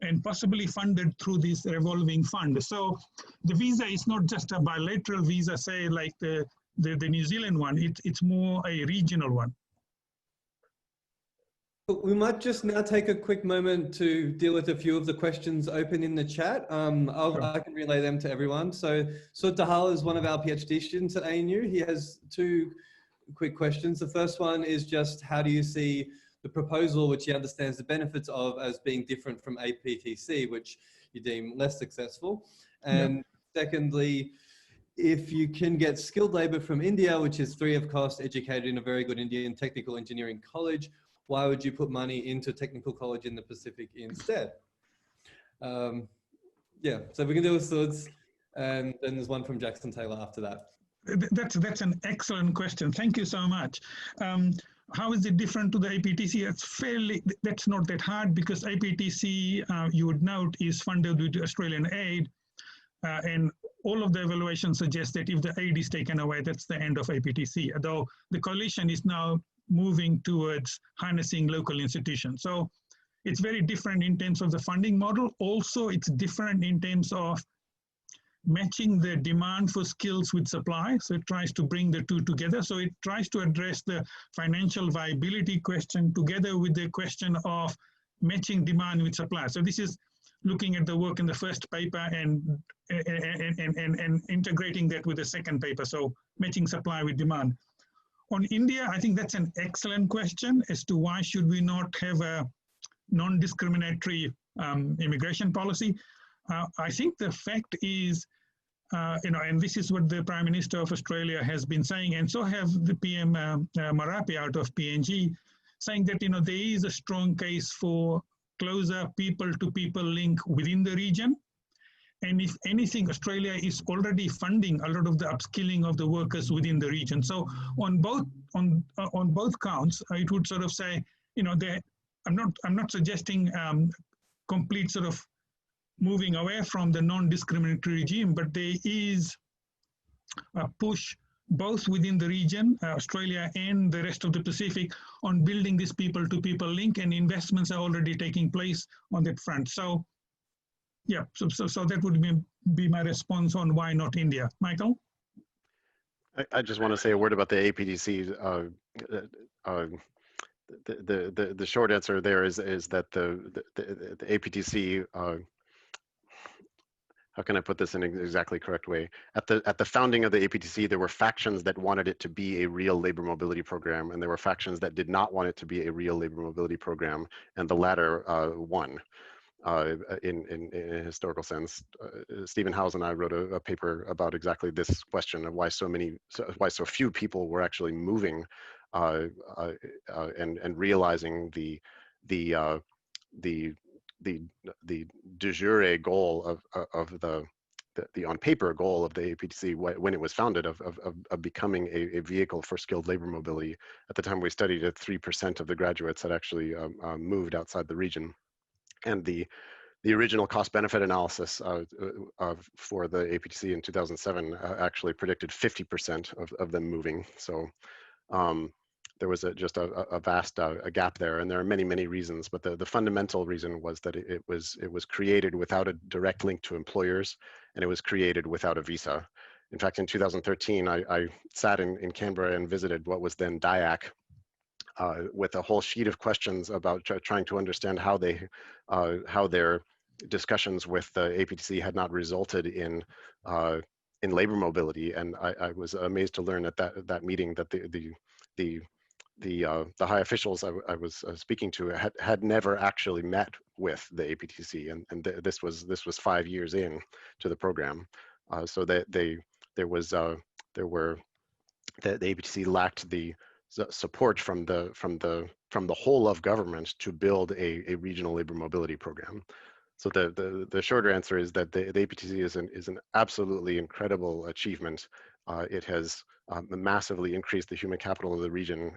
and possibly funded through this revolving fund. So the visa is not just a bilateral visa, say like the New Zealand one, it's more a regional one. We might just now take a quick moment to deal with a few of the questions open in the chat. Sure. I can relay them to everyone. So Dahal is one of our PhD students at ANU. He has two quick questions. The first one is just, how do you see the proposal, which he understands the benefits of, as being different from APTC, which you deem less successful? And secondly, if you can get skilled labor from India, which is free of cost, educated in a very good Indian technical engineering college, why would you put money into technical college in the Pacific instead? Yeah, so we can do with Suds, and then there's one from Jackson Taylor after that. That's an excellent question. Thank you so much. How is it different to the APTC? That's not that hard, because APTC, you would note, is funded with Australian aid, and all of the evaluations suggest that if the aid is taken away, that's the end of APTC, although the coalition is now moving towards harnessing local institutions. So it's very different in terms of the funding model. Also, it's different in terms of matching the demand for skills with supply. So it tries to bring the two together. So it tries to address the financial viability question together with the question of matching demand with supply. So this is looking at the work in the first paper and integrating that with the second paper. So matching supply with demand. On India, I think that's an excellent question as to why should we not have a non-discriminatory immigration policy. I think the fact is, and this is what the Prime Minister of Australia has been saying, and so have the PM Marape out of PNG, saying that there is a strong case for closer people-to-people link within the region. And if anything, Australia is already funding a lot of the upskilling of the workers within the region. So on both counts, it would sort of say, I'm not suggesting complete sort of moving away from the non-discriminatory regime, but there is a push both within the region, Australia and the rest of the Pacific, on building this people-to-people link, and investments are already taking place on that front. So yeah, so that would be my response on why not India. Michael? I just want to say a word about the APTC. The short answer there is that the APTC, how how can I put this in an exactly correct way? At the founding of the APTC, there were factions that wanted it to be a real labor mobility program, and there were factions that did not want it to be a real labor mobility program, and the latter won. In a historical sense, Stephen Howes and I wrote a paper about exactly this question of why so few people were actually moving and realizing the de jure goal of the on paper goal of the APTC when it was founded of becoming a vehicle for skilled labor mobility. At the time we studied it, 3% of the graduates had actually moved outside the region. And the original cost-benefit analysis for the APTC in 2007 actually predicted 50% of them moving. So there was just a vast gap there, and there are many reasons. But the fundamental reason was that it was created without a direct link to employers, and it was created without a visa. In fact, in 2013, I sat in Canberra and visited what was then DIAC. With a whole sheet of questions about trying to understand how their discussions with the APTC had not resulted in labor mobility, and I was amazed to learn at that meeting that the high officials I was speaking to had never actually met with the APTC, and this was 5 years in to the program, so that the APTC lacked the support from the whole of government to build a regional labor mobility program. So the shorter answer is that the APTC is an absolutely incredible achievement. It has massively increased the human capital of the region.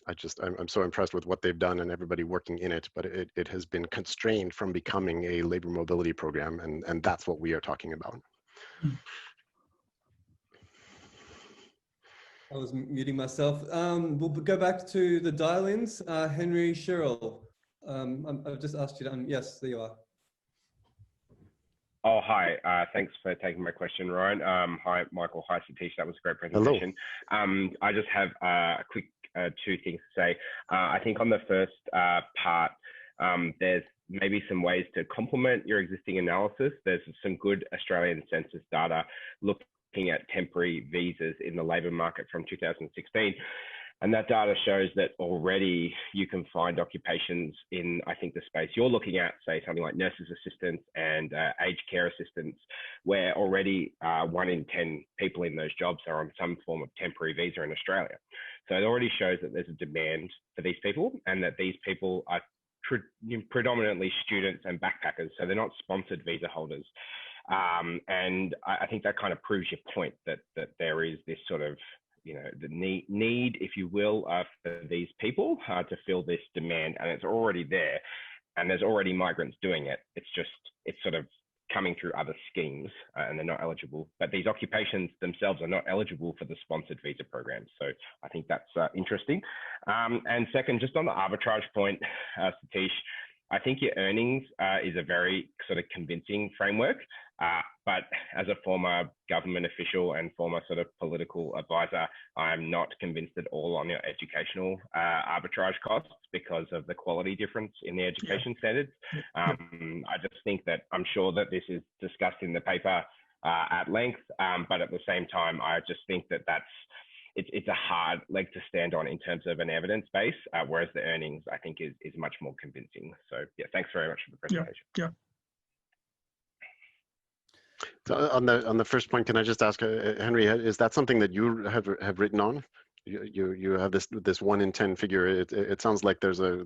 I'm so impressed with what they've done and everybody working in it, but it has been constrained from becoming a labor mobility program, and that's what we are talking about. I was muting myself. We'll go back to the dial-ins. Henry Sherrill, I've just asked you to, yes, there you are. Oh, hi. Thanks for taking my question, Ryan. Hi, Michael. Hi, Satish. That was a great presentation. Hello. I just have a quick 2 things to say. I think on the first part, there's maybe some ways to complement your existing analysis. There's some good Australian census data looking at temporary visas in the labour market from 2016. And that data shows that already you can find occupations in, I think, the space you're looking at, say something like nurses assistants and aged care assistants, where already 1 in 10 people in those jobs are on some form of temporary visa in Australia. So it already shows that there's a demand for these people, and that these people are predominantly students and backpackers, so they're not sponsored visa holders. And I think that kind of proves your point that there is this sort of, the need, if you will, for these people to fill this demand, and it's already there, and there's already migrants doing it. It's sort of coming through other schemes, and they're not eligible. But these occupations themselves are not eligible for the sponsored visa programs. So I think that's interesting. And second, just on the arbitrage point, Satish, I think your earnings is a very sort of convincing framework. But as a former government official and former sort of political advisor, I'm not convinced at all on your educational arbitrage costs because of the quality difference in the education standards. I just think that I'm sure that this is discussed in the paper at length, but at the same time, I just think that it's a hard leg to stand on in terms of an evidence base, whereas the earnings, I think, is much more convincing. So yeah, thanks very much for the presentation. Yeah. So on the first point, can I just ask, Henry, is that something that you have written on? You have this 1 in 10 figure. It sounds like there's a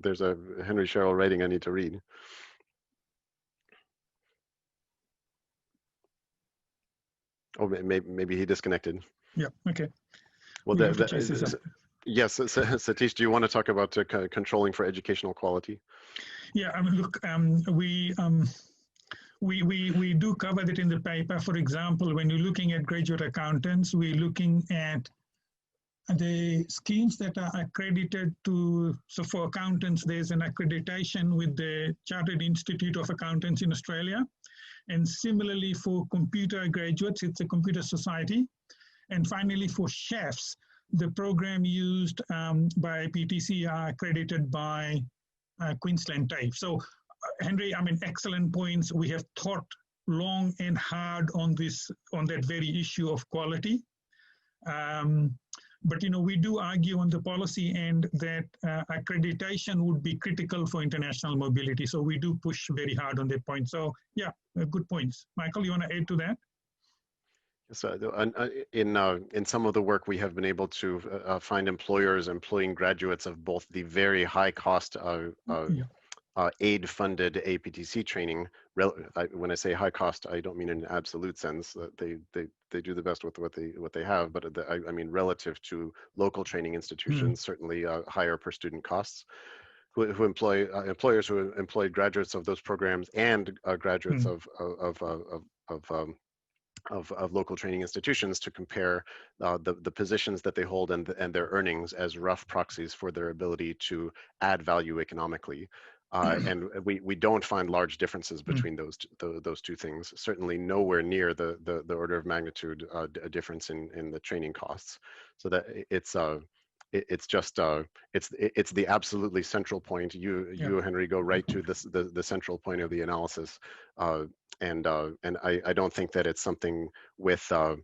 Henry Sherrill writing I need to read. Oh, maybe he disconnected. Yeah. Okay. Well, yes, Satish, do you want to talk about controlling for educational quality? Yeah. I mean, look, we do cover that in the paper. For example, when you're looking at graduate accountants, we're looking at the schemes that are accredited to, so for accountants, there's an accreditation with the Chartered Institute of Accountants in Australia. And similarly for computer graduates, it's a computer society. And finally for chefs, the program used by PTC are accredited by Queensland TAFE. So Henry, I mean, excellent points. We have thought long and hard on that very issue of quality. But, we do argue on the policy end that accreditation would be critical for international mobility. So we do push very hard on that point. So yeah, good points. Michael, you want to add to that? So in some of the work, we have been able to find employers employing graduates of both the very high cost aid-funded APTC training. When I say high cost, I don't mean in an absolute sense. They do the best with what they have, but I mean relative to local training institutions, certainly higher per student costs. Who employ employers who employ graduates of those programs and graduates of local training institutions to compare the positions that they hold and their earnings as rough proxies for their ability to add value economically. And we don't find large differences between those two things. Certainly nowhere near the order of magnitude a difference in the training costs. So that it's the absolutely central point. You Henry, go right to the central point of the analysis, and I don't think that it's something with the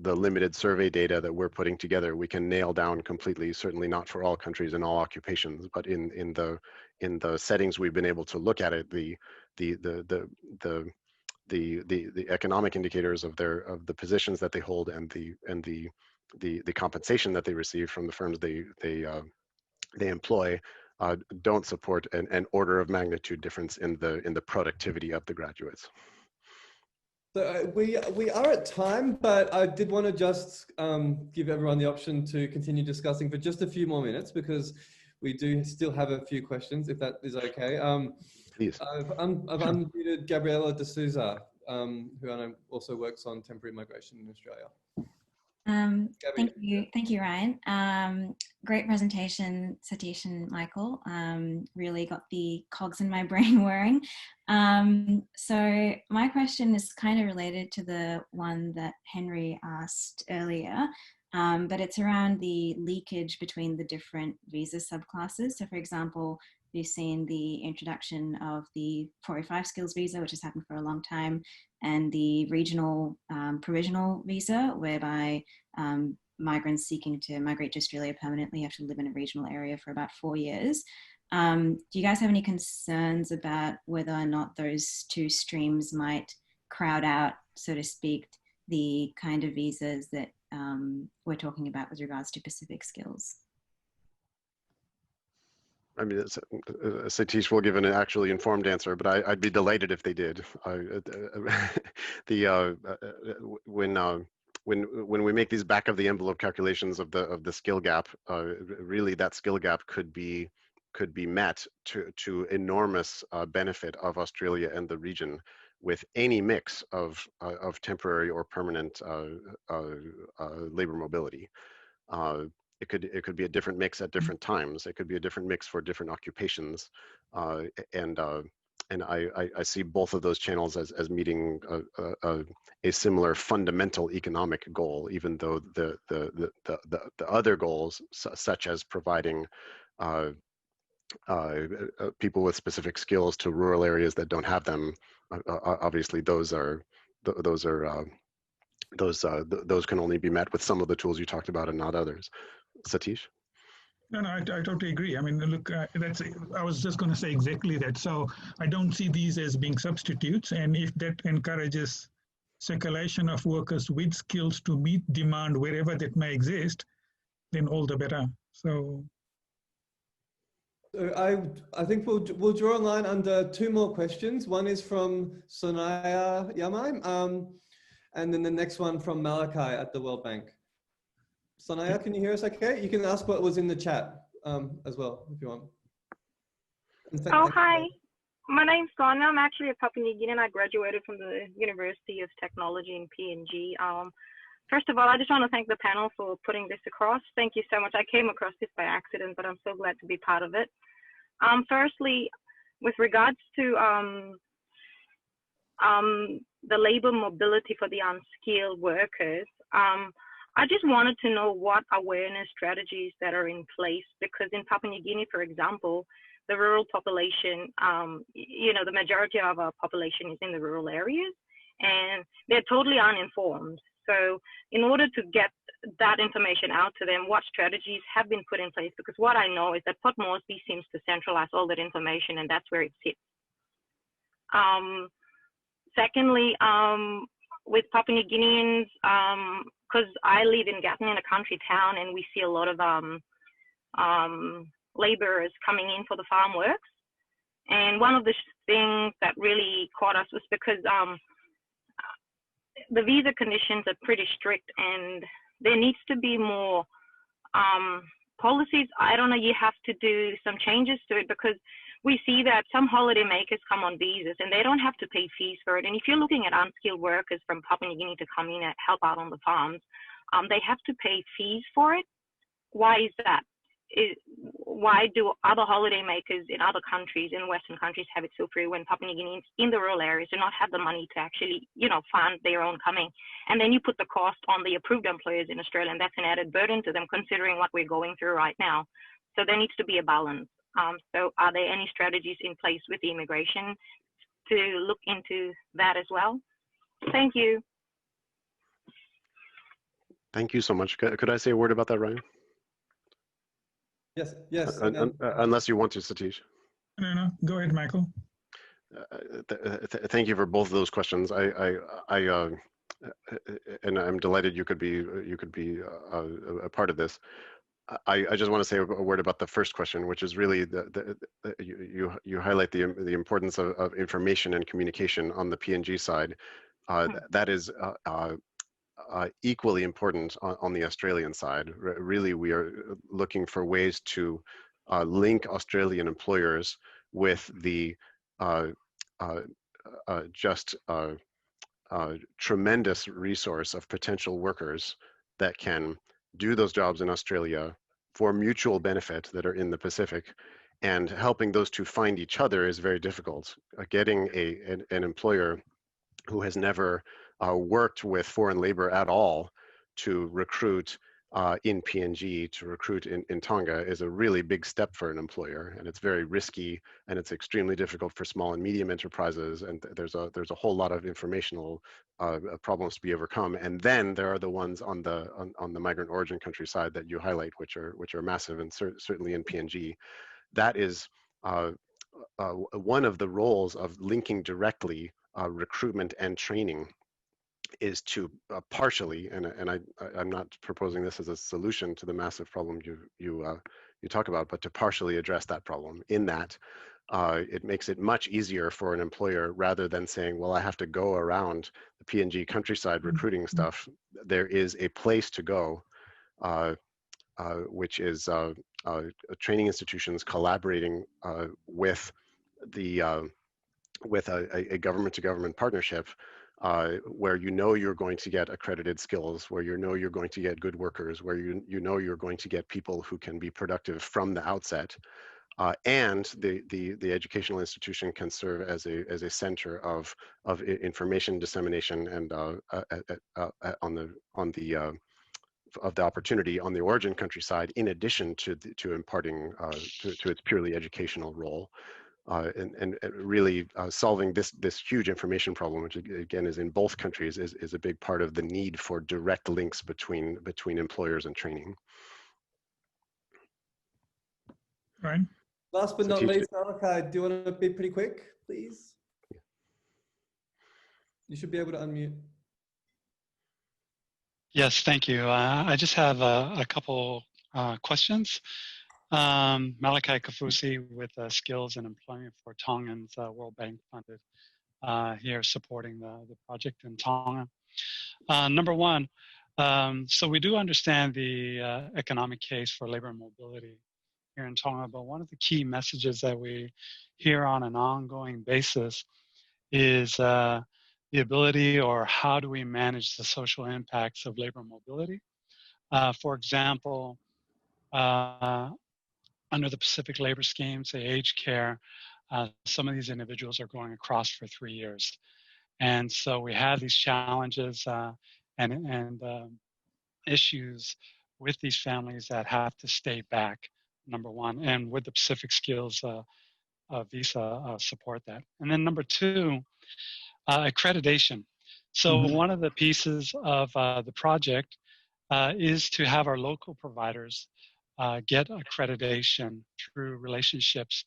limited survey data that we're putting together we can nail down completely. Certainly not for all countries and all occupations, but in the settings we've been able to look at it, the economic indicators of the positions that they hold and the compensation that they receive from the firms they employ don't support an order of magnitude difference in the productivity of the graduates. So we are at time, but I did want to just give everyone the option to continue discussing for just a few more minutes, because we do still have a few questions, if that is okay. Please. I've unmuted Gabriela de Souza, who I know also works on temporary migration in Australia. Thank you, Ryan. Great presentation, Satish and Michael. Really got the cogs in my brain whirring. So my question is kind of related to the one that Henry asked earlier, but it's around the leakage between the different visa subclasses. So for example, we've seen the introduction of the 405 skills visa, which has happened for a long time, and the regional provisional visa, whereby migrants seeking to migrate to Australia permanently have to live in a regional area for about 4 years. Do you guys have any concerns about whether or not those two streams might crowd out, so to speak, the kind of visas that we're talking about with regards to Pacific skills? I mean, Satish will give an actually informed answer, but I'd be delighted if they did. When we make these back of the envelope calculations of the skill gap, really that skill gap could be met to enormous benefit of Australia and the region with any mix of temporary or permanent labor mobility. It could be a different mix at different times. It could be a different mix for different occupations, and I see both of those channels as meeting a similar fundamental economic goal, even though the other goals, such as providing people with specific skills to rural areas that don't have them, obviously those can only be met with some of the tools you talked about and not others. Satish? No, I totally agree. I mean, look, I was just going to say exactly that. So I don't see these as being substitutes. And if that encourages circulation of workers with skills to meet demand wherever that may exist, then all the better. So I think we'll draw a line under two more questions. One is from Sonaya Yamai, and then the next one from Malachi at the World Bank. Sonaya, can you hear us okay? You can ask what was in the chat as well, if you want. Oh, hi. My name's Sonia. I'm actually a Papua New Guinean. I graduated from the University of Technology in PNG. First of all, I just want to thank the panel for putting this across. Thank you so much. I came across this by accident, but I'm so glad to be part of it. Firstly, with regards to the labor mobility for the unskilled workers, I just wanted to know what awareness strategies that are in place, because in Papua New Guinea, for example, the rural population, you know, the majority of our population is in the rural areas, and they're totally uninformed. So in order to get that information out to them, what strategies have been put in place? Because what I know is that Port Moresby seems to centralize all that information, and that's where it sits. Secondly, with Papua New Guineans, because I live in Gatton, in a country town, and we see a lot of laborers coming in for the farm works. And one of the things that really caught us was because the visa conditions are pretty strict, and there needs to be more policies. I don't know, you have to do some changes to it, because we see that some holiday makers come on visas and they don't have to pay fees for it. And if you're looking at unskilled workers from Papua New Guinea to come in and help out on the farms, they have to pay fees for it. Why is that? Why do other holiday makers in other countries, in Western countries, have it so free when Papua New Guineans in the rural areas do not have the money to actually, you know, fund their own coming? And then you put the cost on the approved employers in Australia, and that's an added burden to them, considering what we're going through right now. So there needs to be a balance. So are there any strategies in place with the immigration to look into that as well? Thank you. Thank you so much. Could I say a word about that, Ryan? Yes, yes. Unless you want to, Satish. No, go ahead, Michael. Thank you for both of those questions. And I'm delighted you could be a part of this. I just want to say a word about the first question, which is really you highlight the importance of information and communication on the PNG side. That is equally important on the Australian side. Really, we are looking for ways to link Australian employers with the tremendous resource of potential workers that can do those jobs in Australia for mutual benefit that are in the Pacific. And helping those two find each other is very difficult. Getting an employer who has never worked with foreign labor at all to recruit in PNG, to recruit in Tonga, is a really big step for an employer, and it's very risky, and it's extremely difficult for small and medium enterprises, and there's a whole lot of informational problems to be overcome. And then there are the ones on the migrant origin country side that you highlight, which are massive, and certainly in PNG. That is one of the roles of linking directly recruitment and training, is to partially, and I'm not proposing this as a solution to the massive problem you talk about, but to partially address that problem, in that it makes it much easier for an employer, rather than saying, well, I have to go around the PNG countryside recruiting stuff. There is a place to go, which is training institutions collaborating with a government-to-government partnership, where you know you're going to get accredited skills, where you know you're going to get good workers, where you know you're going to get people who can be productive from the outset, and the educational institution can serve as a center of information dissemination and of the opportunity on the origin countryside, in addition to imparting to its purely educational role. And really solving this huge information problem, which again is in both countries, is a big part of the need for direct links between employers and training. Right. Last but not least, Malachi, do you want to be pretty quick, please? You should be able to unmute. Yes, thank you. I just have a couple questions. Malachi Kafusi with Skills and Employment for Tongans, World Bank funded, here supporting the project in Tonga. Number one, so we do understand the economic case for labor mobility here in Tonga, but one of the key messages that we hear on an ongoing basis is the ability, or how do we manage the social impacts of labor mobility? For example, under the Pacific labor scheme, say aged care, some of these individuals are going across for 3 years. And so we have these challenges and issues with these families that have to stay back number one, and would the Pacific Skills visa support that? And then number two, accreditation. So one of the pieces of the project is to have our local providers get accreditation through relationships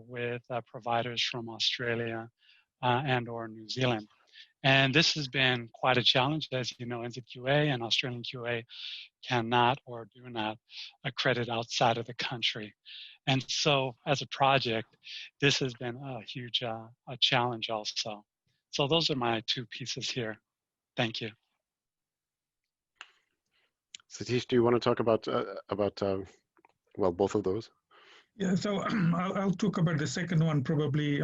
with providers from Australia and or New Zealand. And this has been quite a challenge. As you know, NZQA and Australian QA cannot or do not accredit outside of the country. And so as a project, this has been a huge a challenge also. So those are my two pieces here. Thank you. Satish, do you want to talk about well, both of those? Yeah, so I'll talk about the second one probably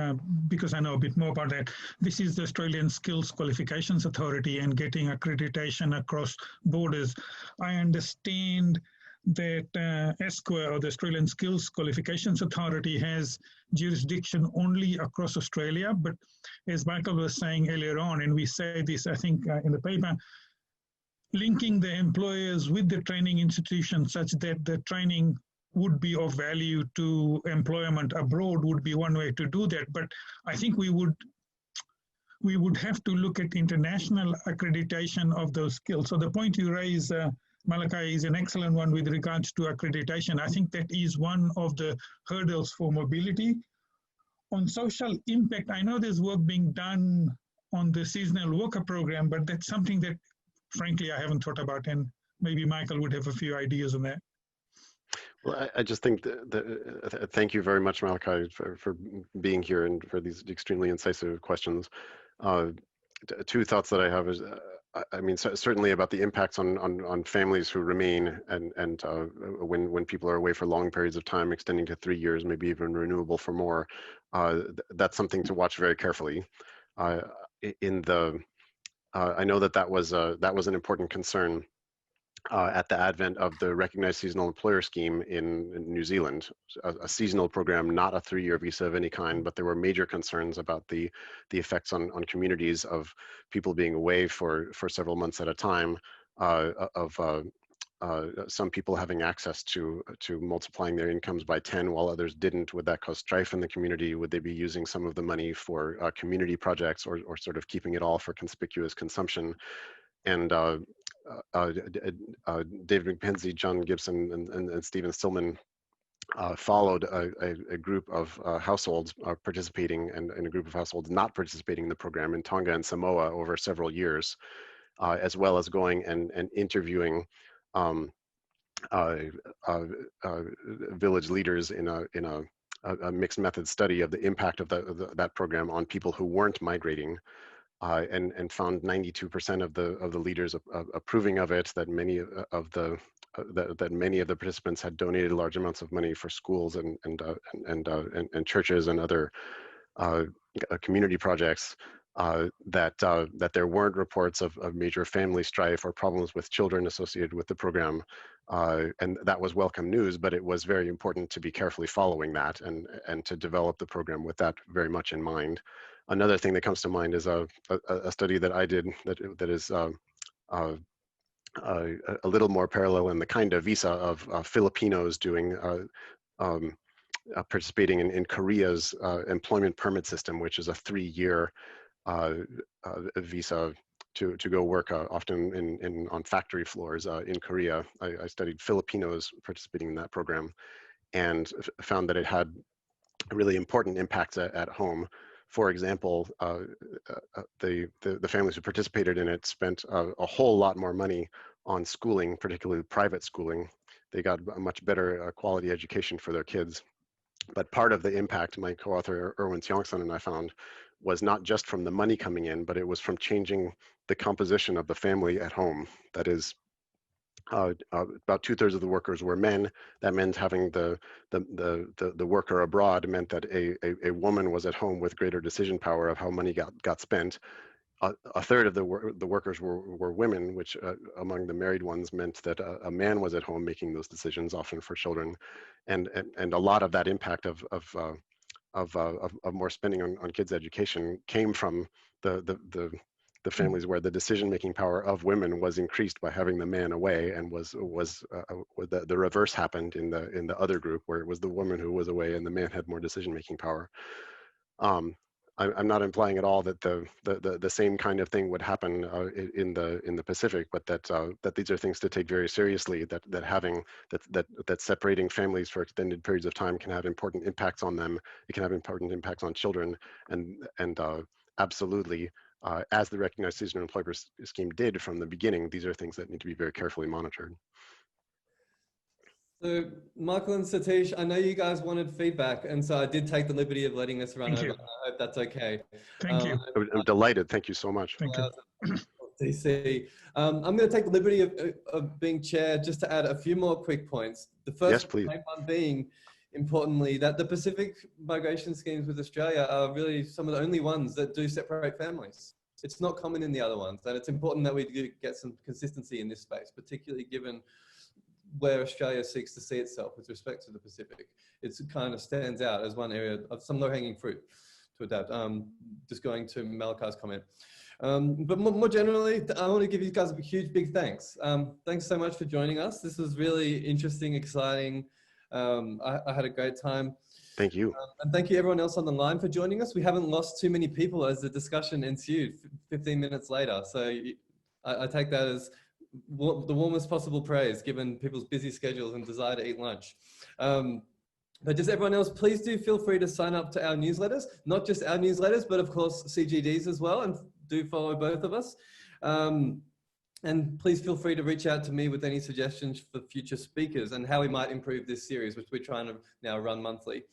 because I know a bit more about that. This is the Australian Skills Qualifications Authority and getting accreditation across borders. I understand that ASQA, or the Australian Skills Qualifications Authority, has jurisdiction only across Australia. But as Michael was saying earlier on, and we say this, I think, in the paper, linking the employers with the training institutions such that the training would be of value to employment abroad would be one way to do that. But I think we would have to look at international accreditation of those skills. So the point you raise, Malachi, is an excellent one with regards to accreditation. I think that is one of the hurdles for mobility. On social impact, I know there's work being done on the seasonal worker program, but that's something that, frankly, I haven't thought about, and maybe Michael would have a few ideas on that. Well, I just think that thank you very much, Malachi, for being here and for these extremely incisive questions. Two thoughts that I have is, I mean, certainly about the impacts on families who remain and when people are away for long periods of time, extending to 3 years, maybe even renewable for more. That's something to watch very carefully. I know that was an important concern at the advent of the recognized seasonal employer scheme in New Zealand, a seasonal program, not a 3-year visa of any kind, but there were major concerns about the effects on communities of people being away for several months at a time, some people having access to multiplying their incomes by 10 while others didn't. Would that cause strife in the community? Would they be using some of the money for community projects or sort of keeping it all for conspicuous consumption? And David McKenzie, John Gibson, and Stephen Stillman followed a group of households participating and a group of households not participating in the program in Tonga and Samoa over several years, as well as going and interviewing village leaders in a mixed method study of the impact of that program on people who weren't migrating. And found 92% of the leaders approving of it. That many of the participants had donated large amounts of money for schools and churches and other community projects. That there weren't reports of major family strife or problems with children associated with the program, and that was welcome news. But it was very important to be carefully following that and to develop the program with that very much in mind. Another thing that comes to mind is a study that I did that is a little more parallel in the kind of visa of Filipinos doing participating in Korea's employment permit system, which is a 3-year visa to go work often on factory floors in Korea. I studied Filipinos participating in that program and found that it had really important impacts at home. For example, the families who participated in it spent a whole lot more money on schooling, particularly private schooling. They got a much better quality education for their kids. But part of the impact, my co-author Erwin Tiongson and I found, was not just from the money coming in, but it was from changing the composition of the family at home. That is, about 2/3 of the workers were men. That meant having the worker abroad meant that a woman was at home with greater decision power of how money got spent. A third of the workers were women, which among the married ones meant that a man was at home making those decisions, often for children, and a lot of that impact of more spending on kids' education came from the the families where the decision-making power of women was increased by having the man away, and the reverse happened in the other group, where it was the woman who was away and the man had more decision-making power. I'm not implying at all that the same kind of thing would happen in the Pacific, but that these are things to take very seriously. That separating families for extended periods of time can have important impacts on them. It can have important impacts on children, and absolutely, as the recognized seasonal employer scheme did from the beginning, these are things that need to be very carefully monitored. So Michael and Satish, I know you guys wanted feedback, and so I did take the liberty of letting us run over. I hope that's okay. Thank you. I'm delighted. Thank you so much. Thank you. DC. I'm going to take the liberty of being chair just to add a few more quick points. The first one being, importantly, that the Pacific migration schemes with Australia are really some of the only ones that do separate families. It's not common in the other ones, and it's important that we do get some consistency in this space, particularly given where Australia seeks to see itself with respect to the Pacific. It kind of stands out as one area of some low-hanging fruit to adapt. Just going to Malachi's comment. But more generally, I want to give you guys a huge big thanks. Thanks so much for joining us. This was really interesting, exciting. I had a great time. Thank you. And thank you everyone else on the line for joining us. We haven't lost too many people as the discussion ensued 15 minutes later. So I take that as the warmest possible praise given people's busy schedules and desire to eat lunch. But just everyone else, please do feel free to sign up to our newsletters, not just our newsletters, but of course CGD's as well, and do follow both of us. And please feel free to reach out to me with any suggestions for future speakers and how we might improve this series, which we're trying to now run monthly.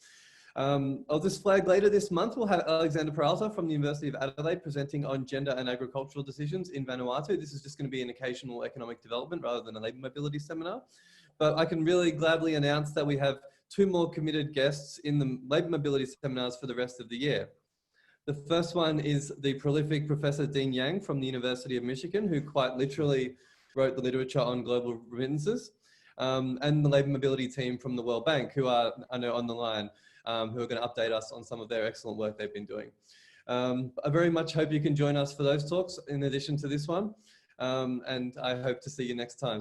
I'll just flag later this month, we'll have Alexander Peralta from the University of Adelaide presenting on gender and agricultural decisions in Vanuatu. This is just going to be an occasional economic development rather than a labour mobility seminar. But I can really gladly announce that we have 2 more committed guests in the labour mobility seminars for the rest of the year. The first one is the prolific Professor Dean Yang from the University of Michigan, who quite literally wrote the literature on global remittances, and the labour mobility team from the World Bank, who are, I know, on the line, who are going to update us on some of their excellent work they've been doing. I very much hope you can join us for those talks in addition to this one, and I hope to see you next time.